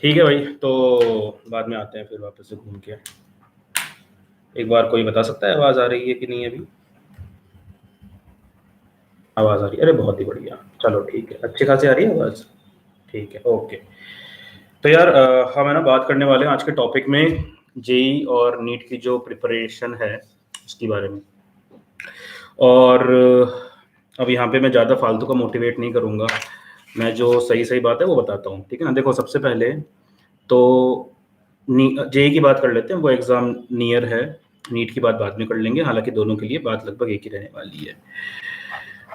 ठीक है भाई, तो बाद में आते हैं फिर वापस से घूम के। एक बार कोई बता सकता है आवाज़ आ रही है कि नहीं अभी? आवाज़ आ रही है, अरे बहुत ही बढ़िया, चलो ठीक है, अच्छी खासी आ रही है आवाज़। ठीक है, ओके। तो यार हम है ना बात करने वाले हैं आज के टॉपिक में जेई और नीट की जो प्रिपरेशन है उसके बारे में। और अब यहाँ पे मैं ज़्यादा फालतू का मोटिवेट नहीं करूँगा, मैं जो सही सही बात है वो बताता हूँ, ठीक है ना। देखो, सबसे पहले तो जेई की बात कर लेते हैं, वो एग्ज़ाम नियर है। नीट की बात बाद में कर लेंगे, हालांकि दोनों के लिए बात लगभग एक ही रहने वाली है।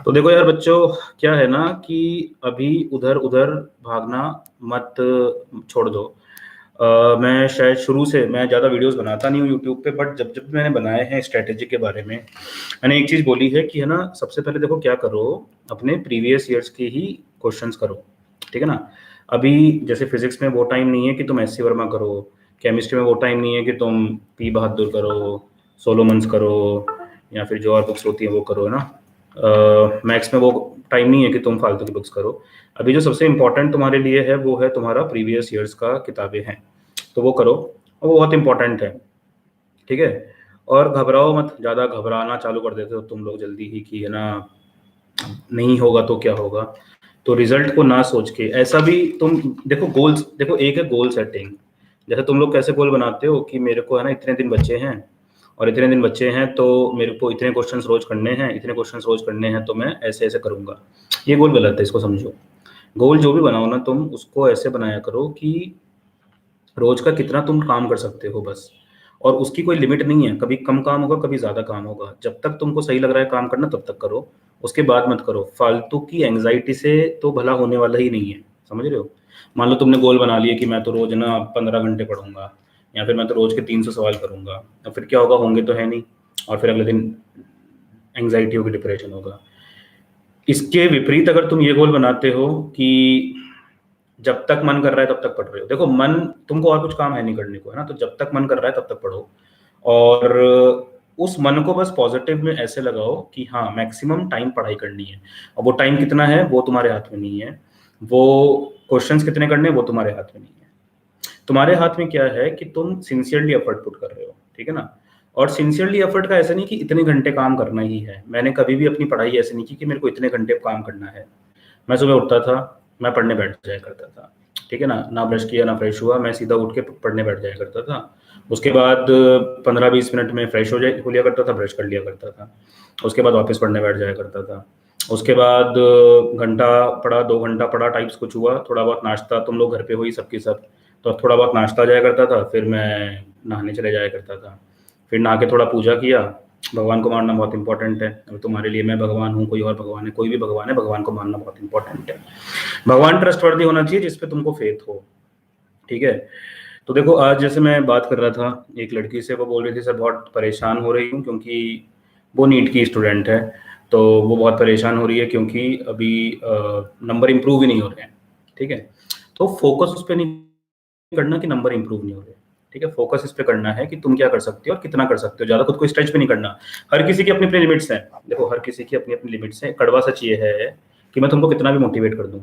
तो देखो यार बच्चों, क्या है ना कि अभी उधर उधर भागना मत छोड़ दो। मैं शायद शुरू से मैं ज़्यादा वीडियोस बनाता नहीं हूँ यूट्यूब पे, बट जब जब मैंने बनाए हैं स्ट्रेटेजी के बारे में, मैंने एक चीज़ बोली है कि है ना, सबसे पहले देखो क्या करो, अपने प्रीवियस ईयर्स के ही क्वेश्चंस करो, ठीक है ना। अभी जैसे फिजिक्स में वो टाइम नहीं है कि तुम एस सी वर्मा करो, केमिस्ट्री में वो टाइम नहीं है कि तुम पी बहादुर करो, सोलोमन्स करो, या फिर जो और बुक्स होती हैं वो करो, है ना। मैथ्स में वो टाइम नहीं है कि तुम फालतू की बुक्स करो। अभी जो सबसे इम्पोर्टेंट तुम्हारे लिए है वो है तुम्हारा प्रीवियस ईयर्स का किताबें हैं, तो वो करो, और वो बहुत इंपॉर्टेंट है, ठीक है। और घबराओ मत, ज़्यादा घबराना चालू कर देते हो तुम लोग जल्दी ही कि है ना नहीं होगा तो क्या होगा। तो रिजल्ट को ना सोच के ऐसा भी तुम देखो, गोल्स देखो, एक है गोल सेटिंग। जैसे तुम लोग कैसे गोल बनाते हो कि मेरे को है ना इतने दिन बचे हैं, और इतने दिन बच्चे हैं तो मेरे को इतने क्वेश्चंस रोज करने हैं, इतने क्वेश्चंस रोज करने हैं, तो मैं ऐसे ऐसे करूंगा। ये गोल गलत है, इसको समझो। गोल जो भी बनाओ ना तुम, उसको ऐसे बनाया करो कि रोज का कितना तुम काम कर सकते हो बस। और उसकी कोई लिमिट नहीं है, कभी कम काम होगा कभी ज़्यादा काम होगा, जब तक तुमको सही लग रहा है काम करना तब तक करो, उसके बाद मत करो। फालतू की एंग्जाइटी से तो भला होने वाला ही नहीं है, समझ रहे हो। मान लो तुमने गोल बना लिया कि मैं तो रोज ना 15 घंटे पढ़ूंगा, या फिर मैं तो रोज के 300 सवाल करूंगा, तो फिर क्या होगा, होंगे तो है नहीं, और फिर अगले दिन एंग्जाइटी होगी, डिप्रेशन होगा। इसके विपरीत अगर तुम ये गोल बनाते हो कि जब तक मन कर रहा है तब तक पढ़ रहे हो, देखो मन, तुमको और कुछ काम है नहीं करने को, है ना, तो जब तक मन कर रहा है तब तक पढ़ो। और उस मन को बस पॉजिटिव में ऐसे लगाओ कि हाँ मैक्सिमम टाइम पढ़ाई करनी है। और वो टाइम कितना है वो तुम्हारे हाथ में नहीं है, वो क्वेश्चंस कितने करने हैं वो तुम्हारे हाथ में नहीं है। तुम्हारे हाथ में क्या है कि तुम सिंसियरली एफर्ट पुट कर रहे हो, ठीक है ना। और सिंसियरली एफर्ट का ऐसा नहीं कि इतने घंटे काम करना ही है। मैंने कभी भी अपनी पढ़ाई ऐसे नहीं की कि मेरे को इतने घंटे काम करना है। मैं सुबह उठता था, मैं पढ़ने बैठ जाया करता था, ठीक है ना, ना ब्रश किया ना फ्रेश हुआ, मैं सीधा उठ के पढ़ने बैठ जाया करता था। उसके बाद 15-20 मिनट में फ्रेश हो लिया करता था, ब्रश कर लिया करता था, उसके बाद वापस पढ़ने बैठ जाया करता था। उसके बाद घंटा पढ़ा, 2 घंटा पढ़ा, टाइप्स कुछ हुआ, थोड़ा बहुत नाश्ता, तुम लोग घर पे हो ही सबके सब, तो थोड़ा बहुत नाश्ता जाया करता था, फिर मैं नहाने चले जाया करता था। फिर नहा के थोड़ा पूजा किया, भगवान को मानना बहुत इंपॉर्टेंट है। अब तुम्हारे लिए मैं भगवान हूँ, कोई और भगवान है, कोई भी भगवान है, भगवान को मानना बहुत इंपॉर्टेंट है। भगवान ट्रस्टवर्दी होना चाहिए जिसपे तुमको फेथ हो, ठीक है। तो देखो, आज जैसे मैं बात कर रहा था एक लड़की से, वो बोल रही थी सर बहुत परेशान हो रही हूँ क्योंकि वो नीट की स्टूडेंट है, तो वो बहुत परेशान हो रही है क्योंकि अभी नंबर इम्प्रूव ही नहीं हो रहे हैं, ठीक है। तो फोकस उस पर नहीं करना कि नंबर इंप्रूव नहीं हो रहे, ठीक है। फोकस इस पे करना है कि तुम क्या कर सकते हो और कितना कर सकते हो, ज्यादा खुद को स्ट्रेच पे नहीं करना। हर किसी की अपनी अपनी लिमिट्स हैं, देखो हर किसी की अपनी अपनी लिमिट्स हैं। कड़वा सच ये है कि मैं तुमको कितना भी मोटिवेट कर दूं,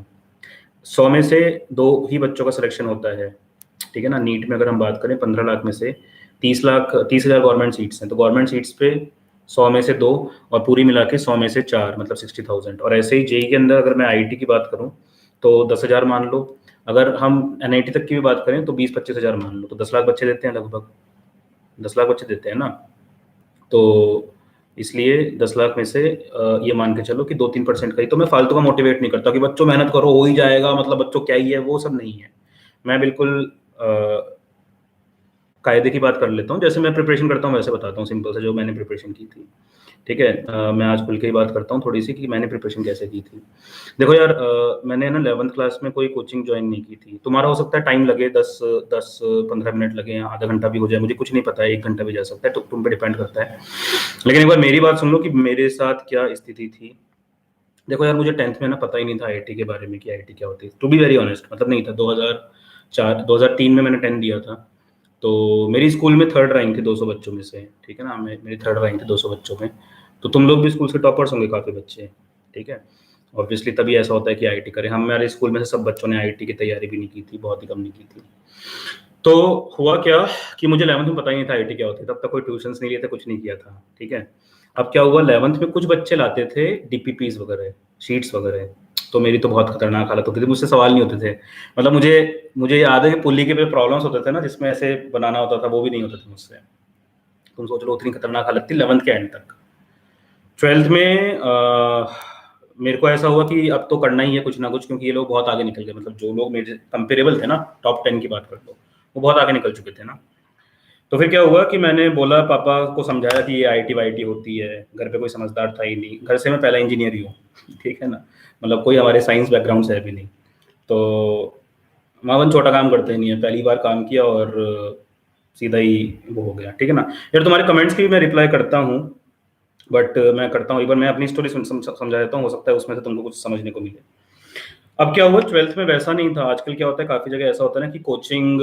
100 में से 2 ही बच्चों का सिलेक्शन होता है, ठीक है ना। नीट में अगर हम बात करें 15 लाख में से 30 हज़ार गवर्नमेंट सीट्स हैं, तो गवर्नमेंट सीट्स पे 100 में से 2, और पूरी मिला के 100 में से 4, मतलब 60,000। और ऐसे ही जेई के अंदर अगर मैं आईआईटी की बात करूं तो 10,000 मान लो, अगर हम एनआईटी तक की भी बात करें तो 20-25 हज़ार मान लो, तो 10 लाख बच्चे देते हैं, लगभग 10 लाख बच्चे देते हैं ना। तो इसलिए 10 लाख में से ये मान के चलो कि 2-3% का ही, तो मैं फालतू का मोटिवेट नहीं करता कि बच्चों मेहनत करो हो ही जाएगा, मतलब बच्चों क्या ही है, वो सब नहीं है। मैं बिल्कुल कायदे की बात कर लेता हूँ, जैसे मैं प्रिपरेशन करता हूँ वैसे बताता हूँ, सिंपल से जो मैंने प्रिपरेशन की थी, ठीक है। मैं आज खुल के ही बात करता हूँ थोड़ी सी कि मैंने प्रिपरेशन कैसे की थी। देखो यार, मैंने ना 11th क्लास में कोई कोचिंग ज्वाइन नहीं की थी। तुम्हारा हो सकता है टाइम लगे, 10-15 मिनट लगे, आधा घंटा भी हो जाए, मुझे कुछ नहीं पता है, 1 घंटा भी जा सकता है, तो तुम पे डिपेंड करता है। लेकिन एक बार मेरी बात सुन लो कि मेरे साथ क्या स्थिति थी। देखो यार, मुझे 10th में ना पता ही नहीं था आईआईटी के बारे में कि आईआईटी क्या होती है, टू बी वेरी ऑनेस्ट, मतलब नहीं था। 2003 में मैंने 10 दिया था, तो मेरी स्कूल में थर्ड रैंक थी 200 बच्चों में से, ठीक है ना, मेरी थर्ड रैंक थी 200 बच्चों में। तो तुम लोग भी स्कूल से टॉपर्स होंगे काफ़ी बच्चे, ठीक है। ऑब्वियसली तभी ऐसा होता है कि आईआईटी करें। हमारे स्कूल में से सब बच्चों ने आईआईटी की तैयारी भी नहीं की थी, बहुत ही कम ने की थी। तो हुआ क्या कि मुझे 11th में पता ही नहीं था आईआईटी क्या होती है, तब तक कोई ट्यूशन्स नहीं लिए थे, कुछ नहीं किया था, ठीक है। अब क्या हुआ 11th में कुछ बच्चे लाते थे डीपीपीज़ वगैरह, शीट्स वगैरह, तो मेरी तो बहुत खतरनाक हालत होती थी, मुझसे सवाल नहीं होते थे। मतलब मुझे मुझे याद है कि पुल्ली के पे प्रॉब्लम्स होते थे ना, जिसमें ऐसे बनाना होता था, वो भी नहीं होते थे मुझसे। तुम सोच लो उतनी खतरनाक हालत थी 11th के एंड तक। 12th में मेरे को ऐसा हुआ कि अब तो करना ही है कुछ ना कुछ, क्योंकि ये लोग बहुत आगे निकल गए, मतलब जो लोग मेरे कंपेरेबल थे ना, टॉप 10 की बात कर लो, वो बहुत आगे निकल चुके थे ना। तो फिर क्या हुआ कि मैंने बोला, पापा को समझाया कि ये आईआईटी वाईटी होती है, घर पे कोई समझदार था ही नहीं, घर से मैं पहला इंजीनियर ही हूँ, ठीक है ना, मतलब कोई हमारे साइंस बैकग्राउंड से है भी नहीं। तो मावन छोटा काम करते ही नहीं है, पहली बार काम किया और सीधा ही वो हो गया, ठीक है ना। यार तुम्हारे कमेंट्स की भी मैं रिप्लाई करता हूँ, बट मैं करता हूँ एक बार, मैं अपनी स्टोरी समझा देता हूँ, हो सकता है उसमें से तुमको कुछ समझने को मिले। अब क्या हुआ 12th में वैसा नहीं था, आजकल क्या होता है काफ़ी जगह ऐसा होता है ना कि कोचिंग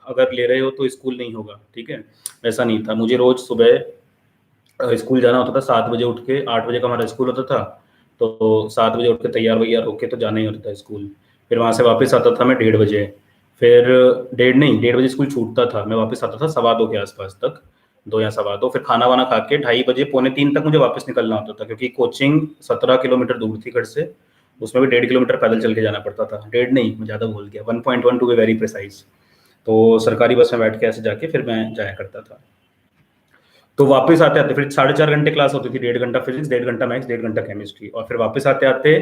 अगर ले रहे हो तो स्कूल नहीं होगा, ठीक है। वैसा नहीं था, मुझे रोज़ सुबह स्कूल जाना होता था, 7 बजे उठ के, 8 बजे का हमारा स्कूल होता था, तो 7 बजे उठ के तैयार वैयार होके तो जाना ही होता था स्कूल। फिर वहाँ से वापस आता था मैं 1:30 बजे, फिर 1:30 बजे स्कूल छूटता था, मैं वापस आता था 2:15 के आसपास तक, 2 या 2:15, फिर खाना वाना खा के 2:30 बजे, 2:45 तक मुझे वापस निकलना होता था, क्योंकि कोचिंग 17 किलोमीटर दूर थी घर से, उसमें भी 1.5 किलोमीटर पैदल चल के जाना पड़ता था, 1.5 नहीं, मैं ज़्यादा बोल गया, 1.1 टू बी वेरी प्रिसाइज। तो सरकारी बस में बैठ के ऐसे जाके फिर मैं जाया करता था। तो वापस आते-आते फिर 4.5 घंटे क्लास होती थी, 1.5 घंटा फिजिक्स, 1.5 घंटा मैथ्स, 1.5 घंटा केमिस्ट्री, और फिर वापस आते-आते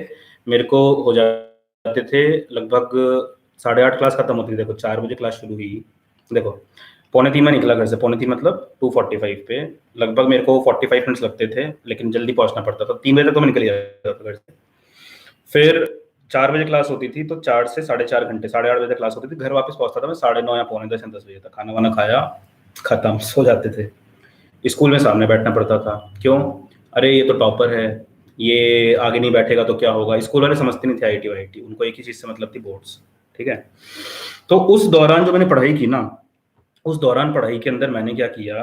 मेरे को हो जाते थे लगभग 8:30 क्लास खत्म होती थी। देखो 4 बजे क्लास शुरू हुई, देखो 2:45 में निकला घर से, 2:45 मतलब 2:45 पे, लगभग मेरे को 45 मिनट्स लगते थे, लेकिन जल्दी पहुँचना पड़ता था, 3 बजे तक तो मैं निकल ही जाता था घर से। फिर 4 बजे क्लास होती थी, तो 4 से 4.5 घंटे, 8:30 बजे तक क्लास होती थी, घर वापस पहुँचता था मैं 9:30 या पौने 10 या 10 बजे तक, खाना-वाना खाया, खत्म, सो जाते थे। स्कूल में सामने बैठना पड़ता था, क्यों? अरे ये तो टॉपर है, ये आगे नहीं बैठेगा तो क्या होगा? स्कूल वाले समझते नहीं थे आईआईटी वाईआईटी, उनको एक ही चीज़ से मतलब थी, बोर्ड्स, ठीक है? तो उस दौरान जो मैंने पढ़ाई की ना, उस दौरान पढ़ाई के अंदर मैंने क्या किया,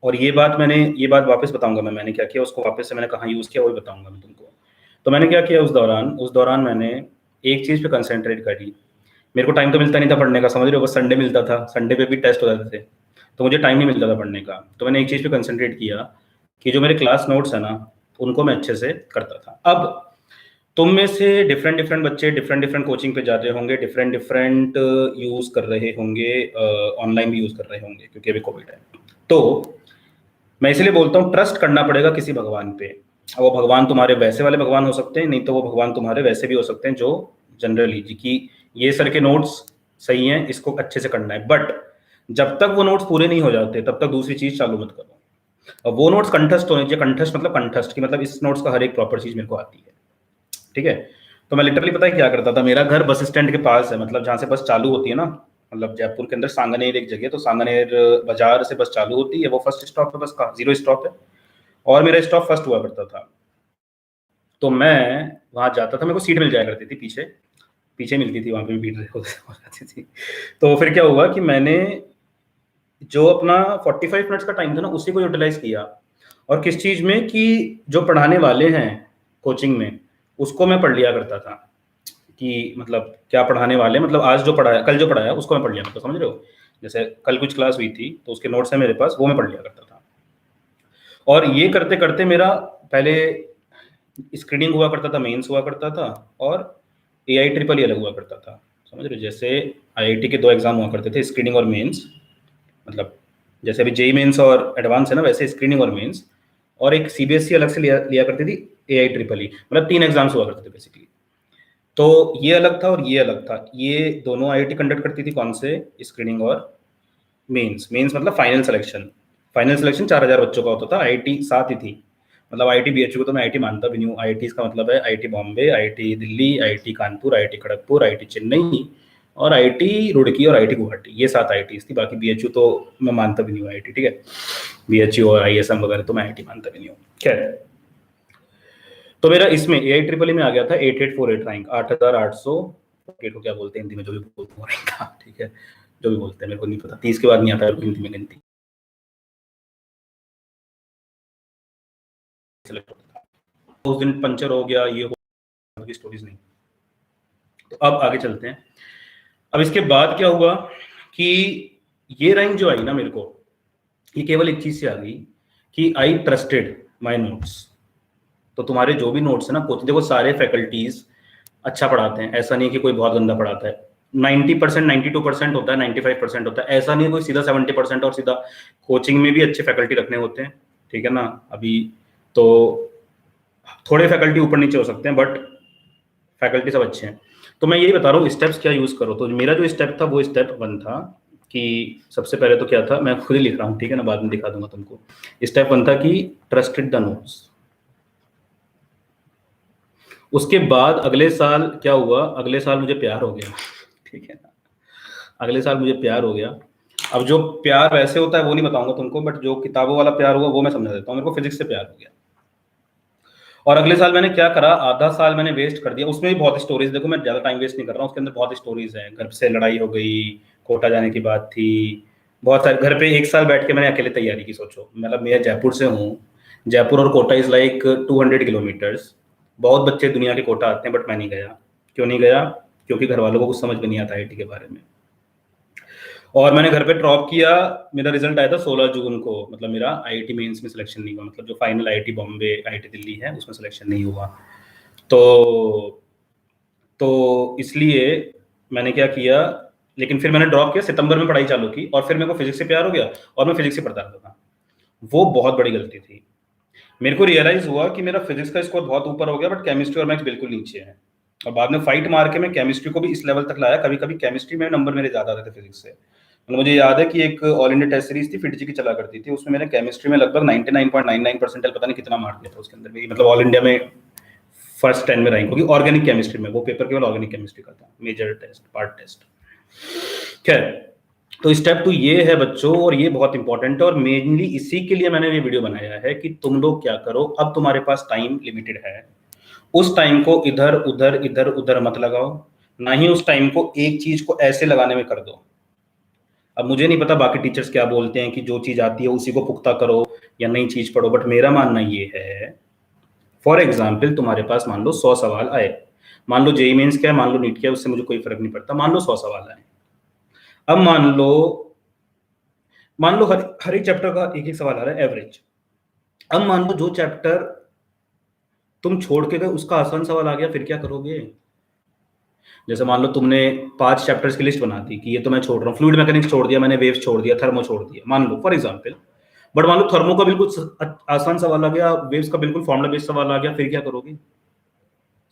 और ये बात वापस बताऊँगा मैंने क्या किया, उसको वापस से मैंने कहाँ यूज़ किया, वो भी बताऊँगा मैं तुमको। तो मैंने क्या किया उस दौरान मैंने एक चीज़ पे कंसंट्रेट करी। मेरे को टाइम तो मिलता नहीं था पढ़ने का, समझ रहे हो? बस संडे मिलता था, संडे पे भी टेस्ट हो जाते थे, तो मुझे टाइम नहीं मिलता था पढ़ने का। तो मैंने एक चीज़ पे कंसंट्रेट किया कि जो मेरे क्लास नोट्स है ना, उनको मैं अच्छे से करता था। अब तुम में से डिफरेंट बच्चे डिफरेंट कोचिंग पे जा रहे होंगे, डिफरेंट यूज़ कर रहे होंगे, ऑनलाइन भी यूज़ कर रहे होंगे, क्योंकि अभी कोविड है। तो मैं इसलिए बोलता हूँ ट्रस्ट करना पड़ेगा किसी भगवान पे। वो भगवान तुम्हारे वैसे वाले भगवान हो सकते हैं, नहीं तो वो भगवान तुम्हारे वैसे भी हो सकते हैं जो जनरली जी की ये सर के नोट्स सही हैं, इसको अच्छे से करना है, बट जब तक वो नोट्स पूरे नहीं हो जाते तब तक दूसरी चीज चालू मत करो। और वो नोट्स कंठस्थ होने चाहिए, कंठस्थ मतलब कंठस्थ की मतलब इस नोट्स का हर एक प्रॉपर चीज मेरे को आती है, ठीक है। तो मैं लिटरली पता है क्या करता था, मेरा घर बस स्टैंड के पास है, मतलब जहाँ से बस चालू होती है ना, मतलब जयपुर के अंदर सांगनेर एक जगह, तो सांगनेर बाजार से बस चालू होती है, वो फर्स्ट स्टॉप है बस का, 0 स्टॉप है, और मेरा स्टॉप फर्स्ट हुआ करता था। तो मैं वहाँ जाता था, मेरे को सीट मिल जाया करती थी पीछे, पीछे मिलती थी, वहाँ पे भी भीड़ हो जाती थी। तो फिर क्या हुआ कि मैंने जो अपना 45 मिनट्स का टाइम था ना, उसी को यूटिलाइज़ किया, और किस चीज़ में कि जो पढ़ाने वाले हैं कोचिंग में, उसको मैं पढ़ लिया करता था, कि मतलब क्या पढ़ाने वाले, मतलब आज जो पढ़ाया, कल जो पढ़ाया उसको मैं पढ़ लिया करता, समझ रहे हो? जैसे कल कुछ क्लास हुई थी, तो उसके नोट्स हैं मेरे पास, वो मैं पढ़ लिया करता था। और ये करते-करते मेरा पहले स्क्रीनिंग हुआ करता था, मेंस हुआ करता था, और एआई ट्रिपल ई अलग हुआ करता था, समझ रहे हो? जैसे आईआईटी के 2 एग्ज़ाम हुआ करते थे, स्क्रीनिंग और मेंस, मतलब जैसे अभी जेईई मेंस और एडवांस है ना, वैसे स्क्रीनिंग और मेंस, और एक सीबीएसई अलग से लिया लिया करती थी, एआई ट्रिपल ई, मतलब 3 एग्ज़ाम्स हुआ करते थे बेसिकली। तो ये अलग था और ये अलग था, ये दोनों आईआईटी कंडक्ट करती थी, कौन से? स्क्रीनिंग और मेंस। मेंस मतलब फाइनल सिलेक्शन, फाइनल सिलेक्शन 4,000 बच्चों का होता था, आईआईटी 7 ही थी, मतलब आईआईटी बीएचयू को तो मैं आईआईटी मानता भी नहीं हूँ। आईआईटी का मतलब है IIT Bombay, IIT Delhi, IIT Kanpur, IIT Kharagpur, IIT Chennai, और आईआईटी रुड़की और आईआईटी गुवाहाटी, ये 7 आईआईटीज़ थी। बाकी बीएचयू तो मैं मानता भी नहीं हूँ आईआईटी, ठीक है। बीएचयू और आईएसएम वगैरह तो मैं आईआईटी मानता भी नहीं हूँ, खैर। तो मेरा इसमें एआई ट्रिपल ई में आ गया था 8848 रैंक, 8,800 को क्या बोलते हैं हिंदी में, जो भी बोलते हैं रैंक का, ठीक है, जो भी बोलते हैं मेरे को नहीं पता, 30 के बाद नहीं आता है हिंदी में गिनती। सेलेक्ट होता था, उस दिन पंचर हो गया, ये की स्टोरीज नहीं। तो अब आगे चलते हैं। अब इसके बाद क्या हुआ कि ये रैंक जो आई ना मेरे को, ये केवल एक चीज से आ गई कि आई ट्रस्टेड माई नोट्स। तो तुम्हारे जो भी नोट्स है ना कोचिंग, देखो सारे फैकल्टीज अच्छा पढ़ाते हैं, ऐसा नहीं है कि कोई बहुत गंदा पढ़ाता है। 90%, 92% होता है, 95% होता है, ऐसा नहीं है कोई सीधा 70% और सीधा। कोचिंग में भी अच्छे फैकल्टी रखने होते हैं, ठीक है ना। अभी तो थोड़े फैकल्टी ऊपर नीचे हो सकते हैं, बट फैकल्टी सब अच्छे हैं। तो मैं यही बता रहा हूँ स्टेप्स क्या यूज करो। तो मेरा जो स्टेप था वो स्टेप 1 था कि सबसे पहले तो क्या था, मैं खुद ही लिख रहा हूँ, ठीक है ना, बाद में दिखा दूंगा तुमको। स्टेप 1 था कि ट्रस्टेड द नोट्स। उसके बाद अगले साल क्या हुआ, अगले साल मुझे प्यार हो गया, ठीक है ना, अगले साल मुझे प्यार हो गया। अब जो प्यार वैसे होता है वो नहीं बताऊंगा तुमको, बट जो किताबों वाला प्यार हुआ वो मैं समझा देता हूँ। मेरे को फिजिक्स से प्यार हो गया। और अगले साल मैंने क्या करा, आधा साल मैंने वेस्ट कर दिया। उसमें भी बहुत स्टोरीज, देखो मैं ज्यादा टाइम वेस्ट नहीं कर रहा हूँ, उसके अंदर बहुत स्टोरीज हैं। घर से लड़ाई हो गई, कोटा जाने की बात थी, बहुत सारे। घर पे 1 साल बैठ के मैंने अकेले तैयारी की, सोचो। मतलब मैं जयपुर से हूँ, जयपुर और कोटा इज लाइक 200 किलोमीटर्स। बहुत बच्चे दुनिया के कोटा आते हैं, बट मैं नहीं गया। क्यों नहीं गया? क्योंकि घर वालों को कुछ समझ में नहीं आता आईआईटी के बारे में। और मैंने घर पे ड्रॉप किया। मेरा रिजल्ट आया था 16 जून को, मतलब मेरा आईआईटी मेंस में सिलेक्शन नहीं हुआ, मतलब जो final IIT Bombay, IIT Delhi है उसमें सिलेक्शन नहीं हुआ। तो इसलिए मैंने क्या किया, लेकिन फिर मैंने ड्रॉप किया, सितंबर में पढ़ाई चालू की, और फिर मेरे को फिजिक्स से प्यार हो गया और मैं फिजिक्स से पढ़ता रहता था। वो बहुत बड़ी गलती थी। मेरे को रियलाइज हुआ कि मेरा फिजिक्स का स्कोर बहुत ऊपर हो गया, बट केमिस्ट्री और मैथ्स बिल्कुल नीचे है। और बाद में फाइट मार के मैं केमिस्ट्री को भी इस लेवल तक लाया। कभी कभी केमिस्ट्री में नंबर मेरे ज्यादा आते थे फिजिक्स से। मतलब मुझे याद है कि एक ऑल इंडिया टेस्ट सीरीज थी, फिटजी की चला करती थी, उसमें मैंने केमिस्ट्री में लगभग 99.99% पता नहीं कितना मार्क दिया था उसके अंदर भी, मतलब ऑल इंडिया में फर्स्ट 10 में रैंक होगी ऑर्गेनिक केमिस्ट्री में। वो पेपर केवल ऑर्गेनिक केमिस्ट्री का था, मेजर टेस्ट, पार्ट टेस्ट। खैर, तो स्टेप 2 ये है बच्चों, और ये बहुत इंपॉर्टेंट है, और मेनली इसी के लिए मैंने ये वीडियो बनाया है कि तुम लोग क्या करो। अब तुम्हारे पास टाइम लिमिटेड है, उस टाइम को इधर उधर इधर उधर मत लगाओ, ना ही उस टाइम को एक चीज को ऐसे लगाने में कर दो। अब मुझे नहीं पता बाकी टीचर्स क्या बोलते हैं कि जो चीज आती है उसी को पुख्ता करो या नई चीज पढ़ो, बट मेरा मानना ये है, फॉर एग्जाम्पल तुम्हारे पास मान लो 100 सवाल आए, मान लो जेईई मेंस क्या है, मान लो नीट क्या है, उससे मुझे कोई फर्क नहीं पड़ता, मान लो 100 सवाल आए। अब मान लो हर एक चैप्टर का एक एक सवाल आ रहा है एवरेज। अब मान लो जो चैप्टर तुम छोड़ के गए उसका आसान सवाल आ गया, फिर क्या करोगे? जैसे मान लो तुमने 5 चैप्टर्स की लिस्ट बना दी कि ये तो मैं छोड़ रहा हूँ, फ्लूइड मैकेनिक्स छोड़ दिया मैंने, वेव्स छोड़ दिया, थर्मो छोड़ दिया, मान लो फॉर एग्जांपल। बट मान लो थर्मो का बिल्कुल आसान सवाल आ गया, वेव्स का बिल्कुल फॉर्मुला बेस्ड सवाल आ गया, फिर क्या करोगे?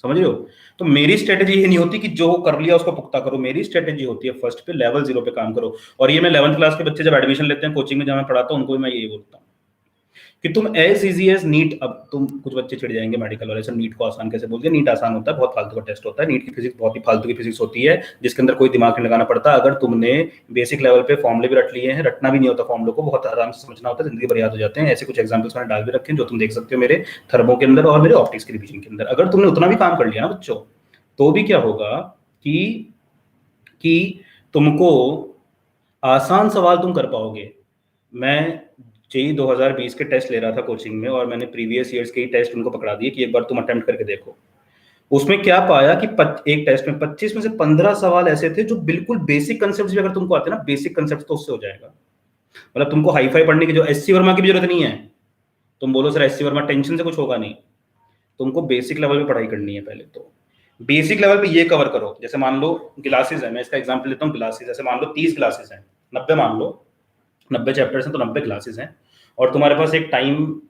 समझ रहे हो? तो मेरी स्ट्रेटेजी ये नहीं होती कि जो कर लिया उसको पुख्ता करो। मेरी स्ट्रेटेजी होती है फर्स्ट पे लेवल 0 पे काम करो। और ये मैं 11th क्लास के बच्चे जब एडमिशन लेते हैं कोचिंग में जहां मैं पढ़ाता हूं, उनको भी मैं यही बोलता हूँ कि तुम एज इजी एज नीट। अब तुम कुछ बच्चे चिढ़ जाएंगे मेडिकल वाले से, नीट को आसान कैसे बोलते हैं? नीट आसान होता है, बहुत फालतू का टेस्ट होता है। नीट की फिजिक्स बहुत ही फालतू की फिजिक्स होती है, जिसके अंदर कोई दिमाग नहीं लगाना पड़ता। अगर तुमने बेसिक लेवल पे फॉर्मुले भी रट लिए हैं, रटना भी नहीं होता फॉर्मुलों को, बहुत आराम से समझना होता है, जिंदगी भर याद हो जाते हैं। ऐसे कुछ एग्जाम्पल्स मैंने डाल भी रखे हैं जो तुम देख सकते हो मेरे थर्मो के अंदर और मेरे ऑप्टिक्स के रिवीजन के अंदर। अगर तुमने उतना भी काम कर लिया ना बच्चों, तो भी क्या होगा कि तुमको आसान सवाल तुम कर पाओगे। मैं जेईई 2020 के टेस्ट ले रहा था कोचिंग में, और मैंने प्रीवियस ईयर्स के टेस्ट उनको पकड़ा दिए कि एक बार तुम अटेम्प्ट करके देखो। उसमें क्या पाया कि एक टेस्ट में 25 में से 15 सवाल ऐसे थे जो बिल्कुल बेसिक कंसेप्ट भी अगर तुमको आते ना, बेसिक कंसेप्ट, तो उससे हो जाएगा। मतलब तुमको हाई फाई पढ़ने की जो एससी वर्मा की भी जरूरत नहीं है। तुम बोलो सर एससी वर्मा टेंशन से कुछ होगा नहीं, तुमको बेसिक लेवल पे पढ़ाई करनी है। पहले तो बेसिक लेवल पे ये कवर करो। जैसे मान लो ग्लासेस है, मैं इसका एग्जांपल लेता हूँ। ग्लासेस जैसे मान लो 30 ग्लासेस हैं, 90 मान लो, 90 चैप्टर्स हैं तो 90 ग्लासेस हैं, और तुम्हारे पास एक टाइम,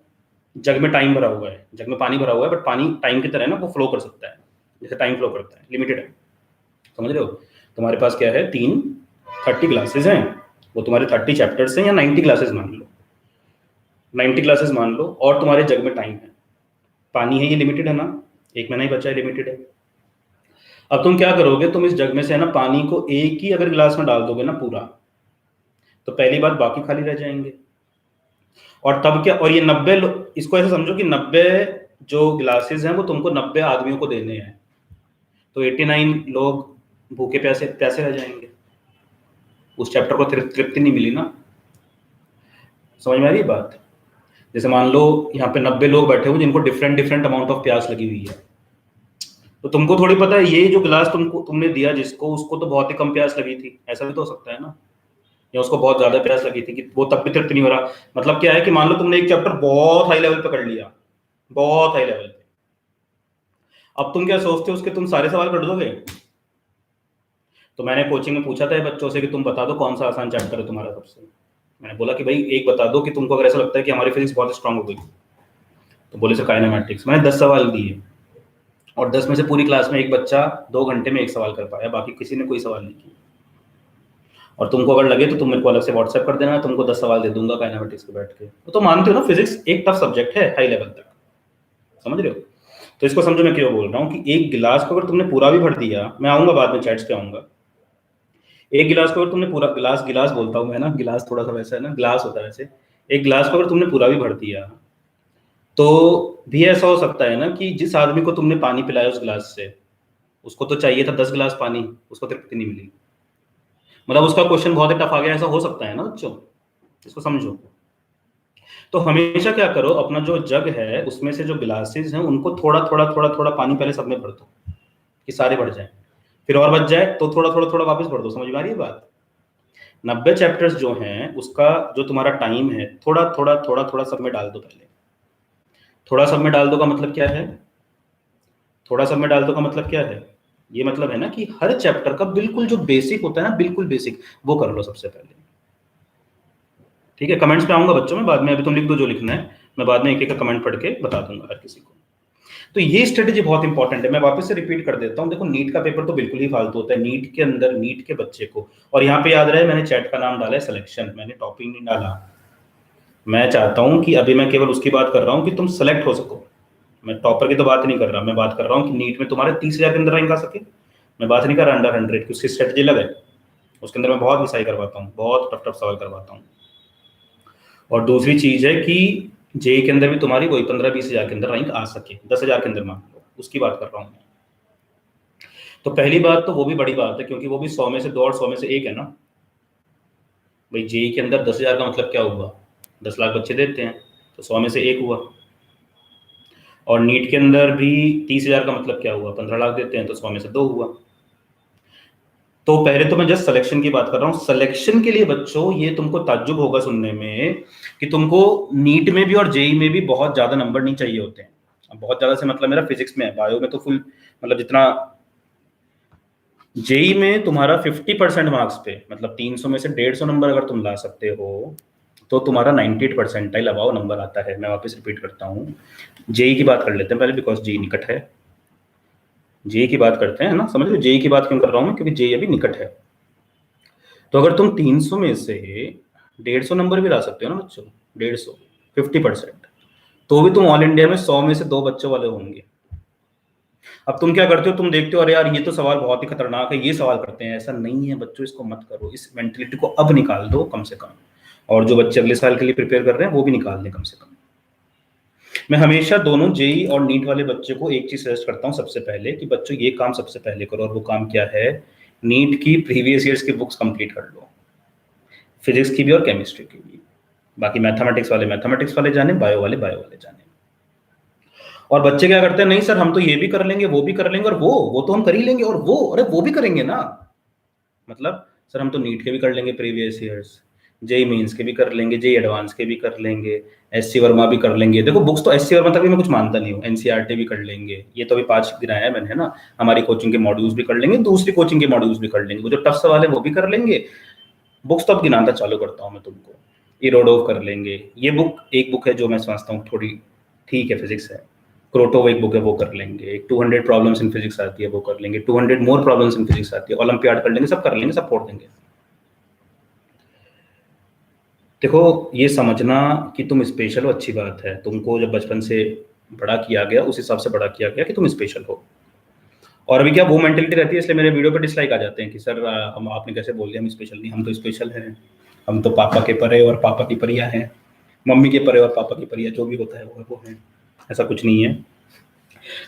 जग में टाइम भरा हुआ है, जग में पानी भरा हुआ है, बट पानी टाइम की तरह ना वो फ्लो कर सकता है, जैसे टाइम फ्लो करता है, लिमिटेड है। समझ रहे हो? तुम्हारे पास क्या है, 30 ग्लासेस हैं, वो तुम्हारे 30 चैप्टर्स हैं, या 90 ग्लासेस मान लो, 90 ग्लासेस मान लो, और तुम्हारे जग में टाइम है, पानी है, ये लिमिटेड है ना, 1 महीना ही बचा है, लिमिटेड है। अब तुम क्या करोगे, तुम इस जग में से है ना पानी को एक ही अगर गिलास में डाल दोगे ना पूरा, तो पहली बात बाकी खाली रह जाएंगे। और तब क्या, और ये 90 इसको ऐसे समझो कि 90 जो ग्लासेस हैं वो तुमको 90 आदमियों को देने हैं, तो 89 लोग भूखे प्यासे प्यासे रह जाएंगे। उस चैप्टर को तृप्ति नहीं मिली ना। समझ में आ रही है बात? जैसे मान लो यहाँ पे 90 लोग बैठे हुए जिनको डिफरेंट डिफरेंट अमाउंट ऑफ प्यास लगी हुई है, तो तुमको थोड़ी पता है ये जो गिलास तुमने दिया जिसको, उसको तो बहुत ही कम प्यास लगी थी, ऐसा भी तो हो सकता है ना, या उसको बहुत ज्यादा प्यास लगी थी कि वो तब भी तृप्त नहीं हो रहा। मतलब क्या है कि मान लो तुमने एक चैप्टर बहुत हाई लेवल पे कर लिया, बहुत हाई लेवल पे, अब तुम क्या सोचते हो उसके तुम सारे सवाल कर दोगे? तो मैंने कोचिंग में पूछा था बच्चों से कि तुम बता दो कौन सा आसान चैप्टर है तुम्हारा सबसे। मैंने बोला कि भाई एक बता दो कि तुमको अगर ऐसा लगता है कि हमारी फिजिक्स बहुत स्ट्रांग हो गई, तो बोले सर काइनेमैटिक्स। मैंने 10 सवाल दिए और 10 में से पूरी क्लास में एक बच्चा 2 घंटे में एक सवाल कर पाया, बाकी किसी ने कोई सवाल नहीं किया। और तुमको अगर लगे तो तुम मेरे को अलग से व्हाट्सएप कर देना, तुमको 10 सवाल दे दूंगा काइनेमैटिक्स पे बैठ के। तो मानते हो ना फिजिक्स एक टफ सब्जेक्ट है हाई लेवल तक, समझ रहे हो? तो इसको समझो मैं क्यों बोल रहा हूँ कि एक गिलास को अगर तुमने पूरा भी भर दिया, मैं आऊंगा बाद में चैट्स पे आऊंगा, एक गिलास को अगर तुमने पूरा, गिलास गिलास बोलता हूँ मैं ना, गिलास थोड़ा सा वैसा है ना, ग्लास होता है वैसे, एक गिलास को अगर तुमने पूरा भी भर दिया, तो भी ऐसा हो सकता है ना कि जिस आदमी को तुमने पानी पिलाया उस गिलास से, उसको तो चाहिए था 10 गिलास पानी, उसको तृप्ति नहीं मिली। मतलब उसका क्वेश्चन बहुत ही टफ आ गया, ऐसा हो सकता है ना बच्चों, इसको समझो। तो हमेशा क्या करो, अपना जो जग है उसमें से जो गिलासेस हैं उनको थोड़ा थोड़ा थोड़ा थोड़ा पानी पहले सब में भर दो कि सारे भर जाए, फिर और बच जाए तो थोड़ा थोड़ा थोड़ा वापस भर दो। समझ में आ रही है बात? 90 चैप्टर्स जो हैं उसका जो तुम्हारा टाइम है, थोड़ा थोड़ा थोड़ा थोड़ा सब में डाल दो पहले। थोड़ा सब में डाल दो का मतलब क्या है? थोड़ा सब में डाल दो का मतलब क्या है? ये मतलब है ना कि हर चैप्टर का बिल्कुल जो बेसिक होता है ना, बिल्कुल बेसिक, वो कर लो सबसे पहले। ठीक है, कमेंट्स पे आऊंगा बच्चों में बाद में, अभी तुम लिख दो जो लिखना है, मैं बाद में एक एक का कमेंट पढ़ के बता दूंगा हर किसी को। तो ये स्ट्रेटेजी बहुत इंपॉर्टेंट है। मैं वापस से रिपीट कर देता हूँ, देखो नीट का पेपर तो बिल्कुल ही फालतू होता है। नीट के अंदर नीट के बच्चे को, और यहाँ पे याद रहे मैंने चैट का नाम डाला है सिलेक्शन, मैंने टॉपिक नहीं डाला। मैं चाहता हूँ कि अभी मैं केवल उसकी बात कर रहा हूँ कि तुम सेलेक्ट हो सको, मैं टॉपर की तो बात नहीं कर रहा, मैं बात कर रहा हूँ कि नीट में तुम्हारे 30,000 के अंदर रैंक आ सके। मैं बात नहीं कर रहा अंडर 100 की, उसकी स्ट्रेटेजी अलग है, उसके अंदर मैं बहुत घिसाई करवाता हूँ, बहुत टफ टफ सवाल करवाता हूँ। और दूसरी चीज है कि जेई के अंदर भी तुम्हारी वही 15-20 हजार के अंदर रैंक आ सके, 10,000 के अंदर मान लो, उसकी बात कर रहा हूँ मैं। तो पहली बात तो वो भी बड़ी बात है, क्योंकि वो भी 100 में से 2 और 100 में से 1 है ना भाई। जेई के अंदर 10,000 का मतलब क्या हुआ? 10 लाख बच्चे देते हैं, तो 100 में से 1 हुआ। और नीट के अंदर भी 30,000 का मतलब क्या हुआ? 15 लाख देते हैं, तो 100 में से 2 हुआ। तो पहले तो मैं जस्ट सिलेक्शन की बात कर रहा हूँ। सिलेक्शन के लिए बच्चों ये तुमको ताज्जुब होगा सुनने में कि तुमको नीट में भी और जेई में भी बहुत ज्यादा नंबर नहीं चाहिए होते हैं। अब बहुत ज्यादा से मतलब मेरा फिजिक्स में है, बायो में तो फुल, मतलब जितना, जेई में तुम्हारा 50% मार्क्स पे, मतलब 300 में से 150 नंबर अगर तुम ला सकते हो, तो तुम्हारा 98 परसेंटाइल अबाव नंबर आता है। मैं वापस रिपीट करता हूँ, जेई की बात कर लेते हैं पहले, बिकॉज जेई निकट है। जेई की बात करते हैं ना, समझ लो जेई की बात क्यों कर रहा हूँ मैं, क्योंकि जेई अभी निकट है। तो अगर तुम 300 में से 150 नंबर भी ला सकते हो ना बच्चों, 150, 50%, तो भी तुम ऑल इंडिया में 100 में से 2 बच्चों वाले होंगे। अब तुम क्या करते हो, तुम देखते हो अरे यार ये तो सवाल बहुत ही खतरनाक है, ये सवाल करते हैं। ऐसा नहीं है बच्चों, इसको मत करो, इस मेंटेलिटी को अब निकाल दो कम से कम। और जो बच्चे अगले साल के लिए प्रिपेयर कर रहे हैं वो भी निकाल दें कम से कम। मैं हमेशा दोनों जेई और नीट वाले बच्चे को एक चीज सजेस्ट करता हूँ सबसे पहले, कि बच्चों ये काम सबसे पहले करो, और वो काम क्या है? नीट की प्रीवियस ईयर्स की बुक्स कंप्लीट कर लो, फिजिक्स की भी और केमिस्ट्री की भी। बाकी मैथमेटिक्स वाले मैथमेटिक्स वाले जाने, बायो वाले जाने। और बच्चे क्या करते हैं, नहीं सर हम तो ये भी कर लेंगे, वो भी कर लेंगे, और वो तो हम कर ही लेंगे, और वो अरे वो भी करेंगे ना। मतलब सर हम तो नीट के भी कर लेंगे प्रीवियस ईयर्स, जेई मेंस के भी कर लेंगे, जेई एडवांस के भी कर लेंगे, एससी वर्मा भी कर लेंगे। देखो बुक्स तो एससी वर्मा तक भी मैं कुछ मानता नहीं हूँ, एनसीईआरटी भी कर लेंगे, ये तो अभी 5 गिनाया है मैंने, है ना। हमारी कोचिंग के मॉड्यूल्स भी कर लेंगे, दूसरी कोचिंग के मॉड्यूल्स भी कर लेंगे, वो जो टफ सवाल है वो भी कर लेंगे। बुक्स तो अब गिनाना चालू करता हूँ मैं तुमको, इरोडोव कर लेंगे, ये बुक एक बुक है जो मैं समझता हूँ थोड़ी ठीक है, फिजिक्स है। क्रोटोव एक बुक है, वो कर लेंगे। एक 200 प्रॉब्लम्स इन फिजिक्स आती है, वो कर लेंगे। 200 मोर प्रॉब्लम्स इन फिजिक्स आती है, ओलंपियाड कर लेंगे, सब कर लेंगे, सब फोड़ देंगे। देखो ये समझना कि तुम स्पेशल हो अच्छी बात है, तुमको जब बचपन से बड़ा किया गया उस हिसाब से बड़ा किया गया कि तुम स्पेशल हो। और अभी क्या वो मेंटेलिटी रहती है, इसलिए मेरे वीडियो पे डिसलाइक आ जाते हैं कि सर हम, आपने कैसे बोल दिया हम स्पेशल नहीं, हम तो स्पेशल हैं, हम तो पापा के परे और पापा की परिया हैं, मम्मी के परे और पापा की परिया, जो भी होता है वो है। ऐसा कुछ नहीं है।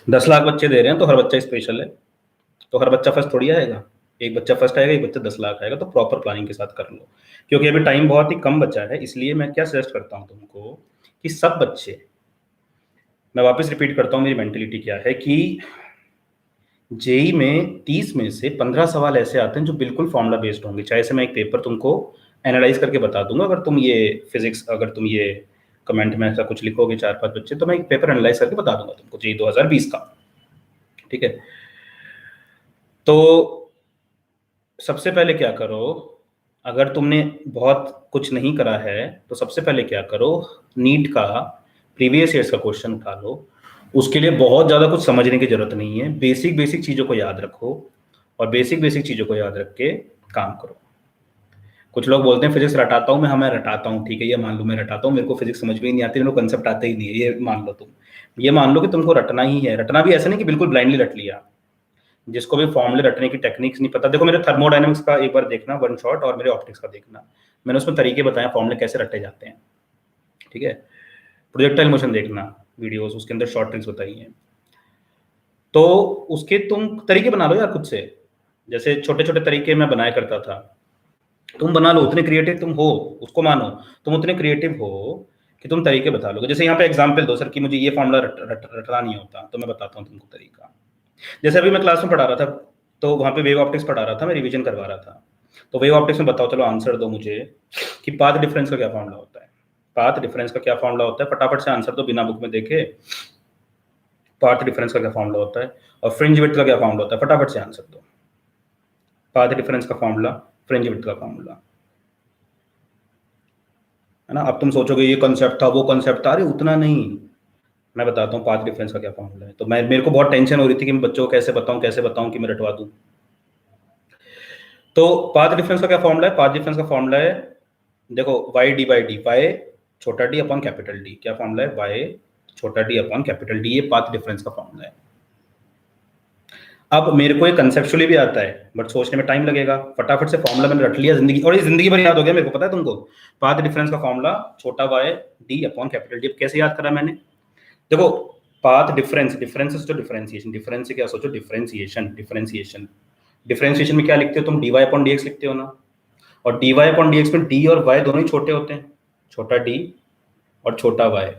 10 लाख बच्चे दे रहे हैं तो हर बच्चा स्पेशल है, तो हर बच्चा फर्स्ट थोड़ी आएगा। एक बच्चा फर्स्ट आएगा, एक बच्चा 10 लाख आएगा। तो प्रॉपर प्लानिंग के साथ कर लो, क्योंकि अभी टाइम बहुत ही कम बचा है। इसलिए मैं क्या सजेस्ट करता हूँ तुमको कि सब बच्चे, मैं वापस रिपीट करता हूँ, मेरी मेंटेलिटी क्या है कि जेई में 30 में से 15 सवाल ऐसे आते हैं जो बिल्कुल फॉर्मूला बेस्ड होंगे, चाहे से मैं एक पेपर तुमको एनालाइज करके बता दूंगा, अगर तुम ये फिजिक्स, अगर तुम ये कमेंट में ऐसा कुछ लिखोगे 4-5 बच्चे, तो मैं एक पेपर एनालाइज करके बता दूंगा तुमको जेई 2020 का, ठीक है। तो सबसे पहले क्या करो, अगर तुमने बहुत कुछ नहीं करा है तो सबसे पहले क्या करो, नीट का प्रीवियस ईयर्स का क्वेश्चन उठा लो। उसके लिए बहुत ज़्यादा कुछ समझने की जरूरत नहीं है, बेसिक बेसिक चीज़ों को याद रखो और बेसिक बेसिक चीज़ों को याद रख के काम करो। कुछ लोग बोलते हैं फिजिक्स रटाता हूँ मैं, हाँ मैं रटाता हूँ, ठीक है, ये मान लो मैं रटाता हूँ, मेरे को फिजिक्स समझ में ही नहीं आती, मेरे को कंसेप्ट आते ही नहीं है, ये मान लो तुम, ये मान लो कि तुमको रटना ही है। रटना भी ऐसा नहीं कि बिल्कुल ब्लाइंडली रट लिया, जिसको भी फॉर्मूले रटने की टेक्निक्स नहीं पता, देखो मेरे थर्मोडायनेमिक्स का एक बार देखना वन शॉट, और मेरे ऑप्टिक्स का देखना, मैंने उसमें तरीके बताए फॉर्मूले कैसे रटे जाते हैं, ठीक है। प्रोजेक्टाइल मोशन देखना वीडियोस, उसके अंदर शॉर्ट ट्रिक्स बताई हैं, तो उसके तुम तरीके बना लो यार खुद से। जैसे छोटे छोटे तरीके मैं बनाया करता था, तुम बना लो, उतने क्रिएटिव तुम हो, उसको मानो, तुम उतने क्रिएटिव हो कि तुम तरीके बता लोगे। जैसे यहाँ पे एग्जांपल दो सर कि मुझे ये फॉर्मूला रटना नहीं होता, तो मैं बताता हूँ तुमको तरीका। जैसे अभी मैं क्लास में पढ़ा रहा था, तो वहाँ पे वेव ऑप्टिक्स पढ़ा रहा था, मैं रिवीजन करवा रहा था, तो वेव ऑप्टिक्स में बताओ, चलो आंसर दो मुझे कि पाथ डिफरेंस का क्या फॉर्मूला होता है, पाथ डिफरेंस का क्या फॉर्मूला होता है, फटाफट से आंसर दो बिना बुक में देखे। पाथ डिफरेंस का क्या फॉर्मूला होता है और फ्रिंज विड्थ का क्या फॉर्मूला होता है, फटाफट से आंसर दो। पाथ डिफरेंस का फॉर्मूला, फ्रिंज विड्थ का फॉर्मूला, है ना। अब तुम सोचोगे ये कॉन्सेप्ट था, वो कॉन्सेप्ट था, अरे उतना नहीं, मैं बताता हूँ पाथ डिफरेंस का क्या फॉर्मूला है। तो मेरे को बहुत टेंशन हो रही थी कि मैं बच्चों को कैसे बताऊं कि मैं रटवा दूं। तो पाथ डिफरेंस का क्या फॉर्मूला है, पाथ डिफरेंस का फॉर्मूला है, देखो Y D by D, Y छोटा डी अपॉन कैपिटल डी, क्या फॉर्मूला है, वाई छोटा डी अपॉन कैपिटल डी, ये पाथ डिफरेंस का फॉर्मूला है। अब मेरे को ये कंसेप्चुअली भी आता है, बट सोचने में टाइम लगेगा, फटाफट से फॉर्मूला मैंने रट लिया जिंदगी, और ये जिंदगी भर याद हो गया मेरे को, पता है तुमको, पाथ डिफरेंस का फॉर्मूला छोटा Y D upon capital D. कैसे याद करा मैंने, देखो पाथ डिफरेंस, डिफरेंस से डिफरेंशिएशन, डिफरेंस से क्या सोचो, डिफरेंशिएशन, डिफरेंशिएशन, डिफरेंशिएशन में क्या लिखते हो तुम, D Y upon D X लिखते हो ना, और D Y upon D X में डी और वाई दोनों ही छोटे होते हैं, छोटा डी और छोटा वाई।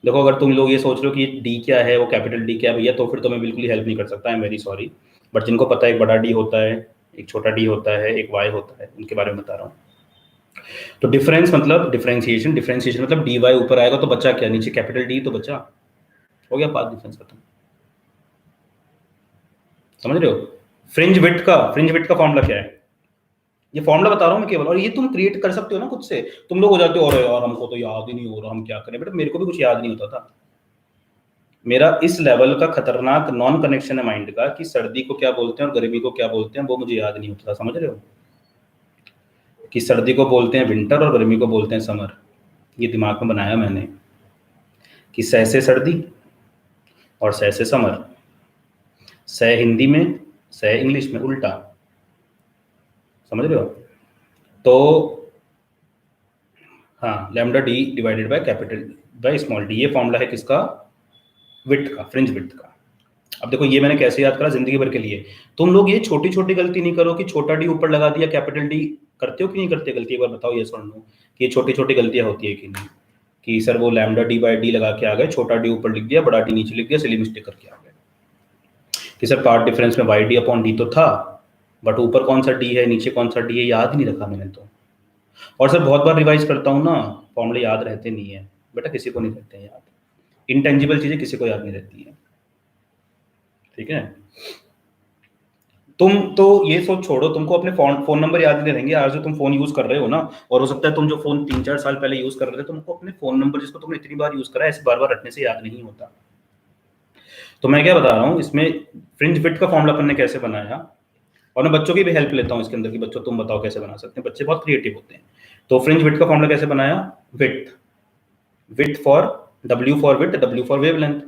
देखो अगर तुम लोग ये सोच रहे हो कि डी क्या है, वो कैपिटल डी क्या है भैया, तो फिर तो मैं बिल्कुल ही हेल्प नहीं कर सकता, I am very sorry, but जिनको पता है एक बड़ा डी होता है, एक छोटा डी होता है, एक वाई होता है, उनके बारे में बता रहा हूँ। तो डिफरेंस मतलब डिफरेंशिएशन, डिफरेंशिएशन मतलब डी वाई ऊपर आएगा तो बचा क्या, नीचे कैपिटल डी, तो बचा, हो गया पाथ डिफरेंस खत्म। समझ रहे हो। फ्रिंज विड्थ का फॉर्मूला क्या है, ये फॉर्मूला बता रहा हूँ मैं केवल, और ये तुम क्रिएट कर सकते हो ना खुद से। तुम लोग हो जाते हो, अरे यार हमको तो याद ही नहीं हो रहा, हम क्या करें, बेटा मेरे को भी कुछ याद नहीं होता था। मेरा इस लेवल का खतरनाक नॉन कनेक्शन है माइंड का कि सर्दी को क्या बोलते हैं और गर्मी को क्या बोलते हैं, वो मुझे याद नहीं होता था। समझ रहे हो, कि सर्दी को बोलते हैं विंटर और गर्मी को बोलते हैं समर, ये दिमाग में बनाया मैंने कि सह से सर्दी और सह से समर, सह हिंदी में, सह इंग्लिश में, उल्टा। समझ रहे हो। तो हाँ, lambda D divided by capital by small D, ये फॉर्मूला है किसका, विड्थ का, फ्रिंज विड्थ का। अब देखो ये मैंने कैसे याद करा जिंदगी भर के लिए। तुम लोग ये छोटी छोटी गलती नहीं करो कि छोटा डी ऊपर लगा दिया कैपिटल डी, करते हो कि नहीं करते गलती, एक बार बताओ ये सुन लो कि ये छोटी छोटी गलतियां होती है कि नहीं, कि सर वो लैम्डा डी बाई डी लगा के आ गए, छोटा डी ऊपर लिख दिया, बड़ा डी नीचे लिख दिया, सिली मिस्टेक करके आ गए, कि सर पार्ट डिफरेंस में वाई डी अपॉन डी तो था, बट ऊपर कौन सा डी है नीचे कौन सा डी है याद ही नहीं रखा मैंने तो। और सर बहुत बार रिवाइज करता हूँ ना, फॉर्मूले याद रहते नहीं है बेटा, किसी को नहीं रहते हैं याद, इंटेंजिबल चीजें किसी को याद नहीं रहती है, ठीक है। तुम तो ये सोच छोड़ो, तुमको अपने फोन नंबर याद नहीं रहेंगे, आज जो तुम फोन यूज कर रहे हो ना, और हो सकता है तुम जो फोन 3-4 साल पहले यूज कर रहे थे, तुमको अपने फोन नंबर जिसको तुमने इतनी बार यूज करा है, ऐसे बार बार रटने से याद नहीं होता। तो मैं क्या बता रहा हूँ इसमें, फ्रिंज विड्थ का फॉर्मूला अपन ने कैसे बनाया, और मैं बच्चों की भी हेल्प लेता हूँ इसके अंदर कि बच्चों तुम बताओ कैसे बना सकते हैं, बच्चे बहुत क्रिएटिव होते हैं। तो फ्रिंज विड्थ का फॉर्मूला कैसे बनाया, width, width for W for width, W for wavelength,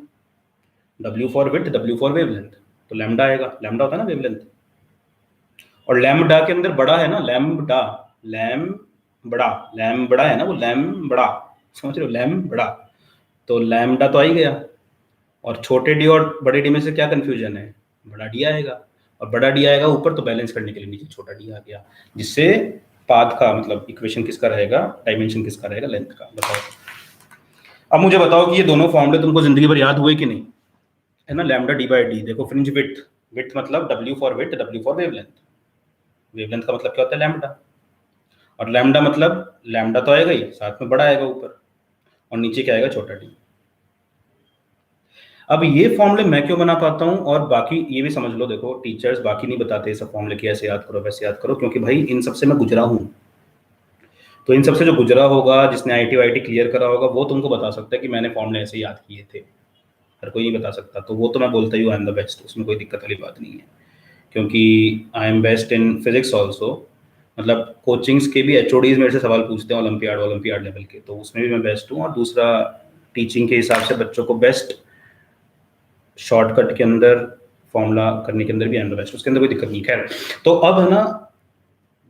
W for width, W for wavelength, तो लैम्डा आएगा, लैम्डा होता है ना वेवलेंथ, और लैम्बडा के अंदर बड़ा है ना, लैम्बडा, लैम्बडा है ना, वो लैम्बडा, समझ रहे हो, लैम्बडा, तो लैम्बडा तो आ ही गया, और छोटे डी और बड़े डी में से क्या कंफ्यूजन है, बड़ा डी आएगा, और बड़ा डी आएगा ऊपर तो बैलेंस करने के लिए नीचे छोटा डी आ गया, जिससे पाथ का मतलब इक्वेशन किसका रहेगा, डायमेंशन किसका रहेगा, लेंथ का। बताओ अब मुझे बताओ कि ये दोनों फॉर्मूले तुमको जिंदगी भर याद हुए कि नहीं, है ना। लैम्डा डी बाई डी, देखो फ्रिंज विड्थ विड्थ मतलब W for width, W for wavelength. Wavelength का मतलब क्या होता है? लैम्बडा। और लैम्बडा मतलब लैम्बडा तो आएगा ही, साथ में बड़ा आएगा ऊपर, और नीचे क्या आएगा? छोटा डी। अब ये फॉर्मूले मैं क्यों बना पाता हूँ, और बाकी ये भी समझ लो, देखो टीचर्स बाकी नहीं बताते सब फॉर्मूले कि ऐसे याद करो वैसे याद करो, क्योंकि भाई इन सबसे मैं गुजरा हूँ। तो इन सबसे जो गुजरा होगा, जिसने आईटी वाईटी क्लियर करा होगा, वो तुमको बता सकता है कि मैंने फॉर्मूले ऐसे याद किए थे। हर कोई नहीं बता सकता, तो वो तो मैं बोलता ही हूँ आई एम द बेस्ट, उसमें कोई दिक्कत वाली बात नहीं है, क्योंकि I am best in physics also. मतलब कोचिंग्स के भी एचओडीज मेरे से सवाल पूछते हैं ओलंपियाड लेवल के, तो उसमें भी मैं बेस्ट हूँ। और दूसरा, टीचिंग के हिसाब से बच्चों को बेस्ट शॉर्टकट के अंदर फॉर्मूला करने के अंदर भी आई एम द बेस्ट, उसके अंदर कोई दिक्कत नहीं। खैर, तो अब है ना,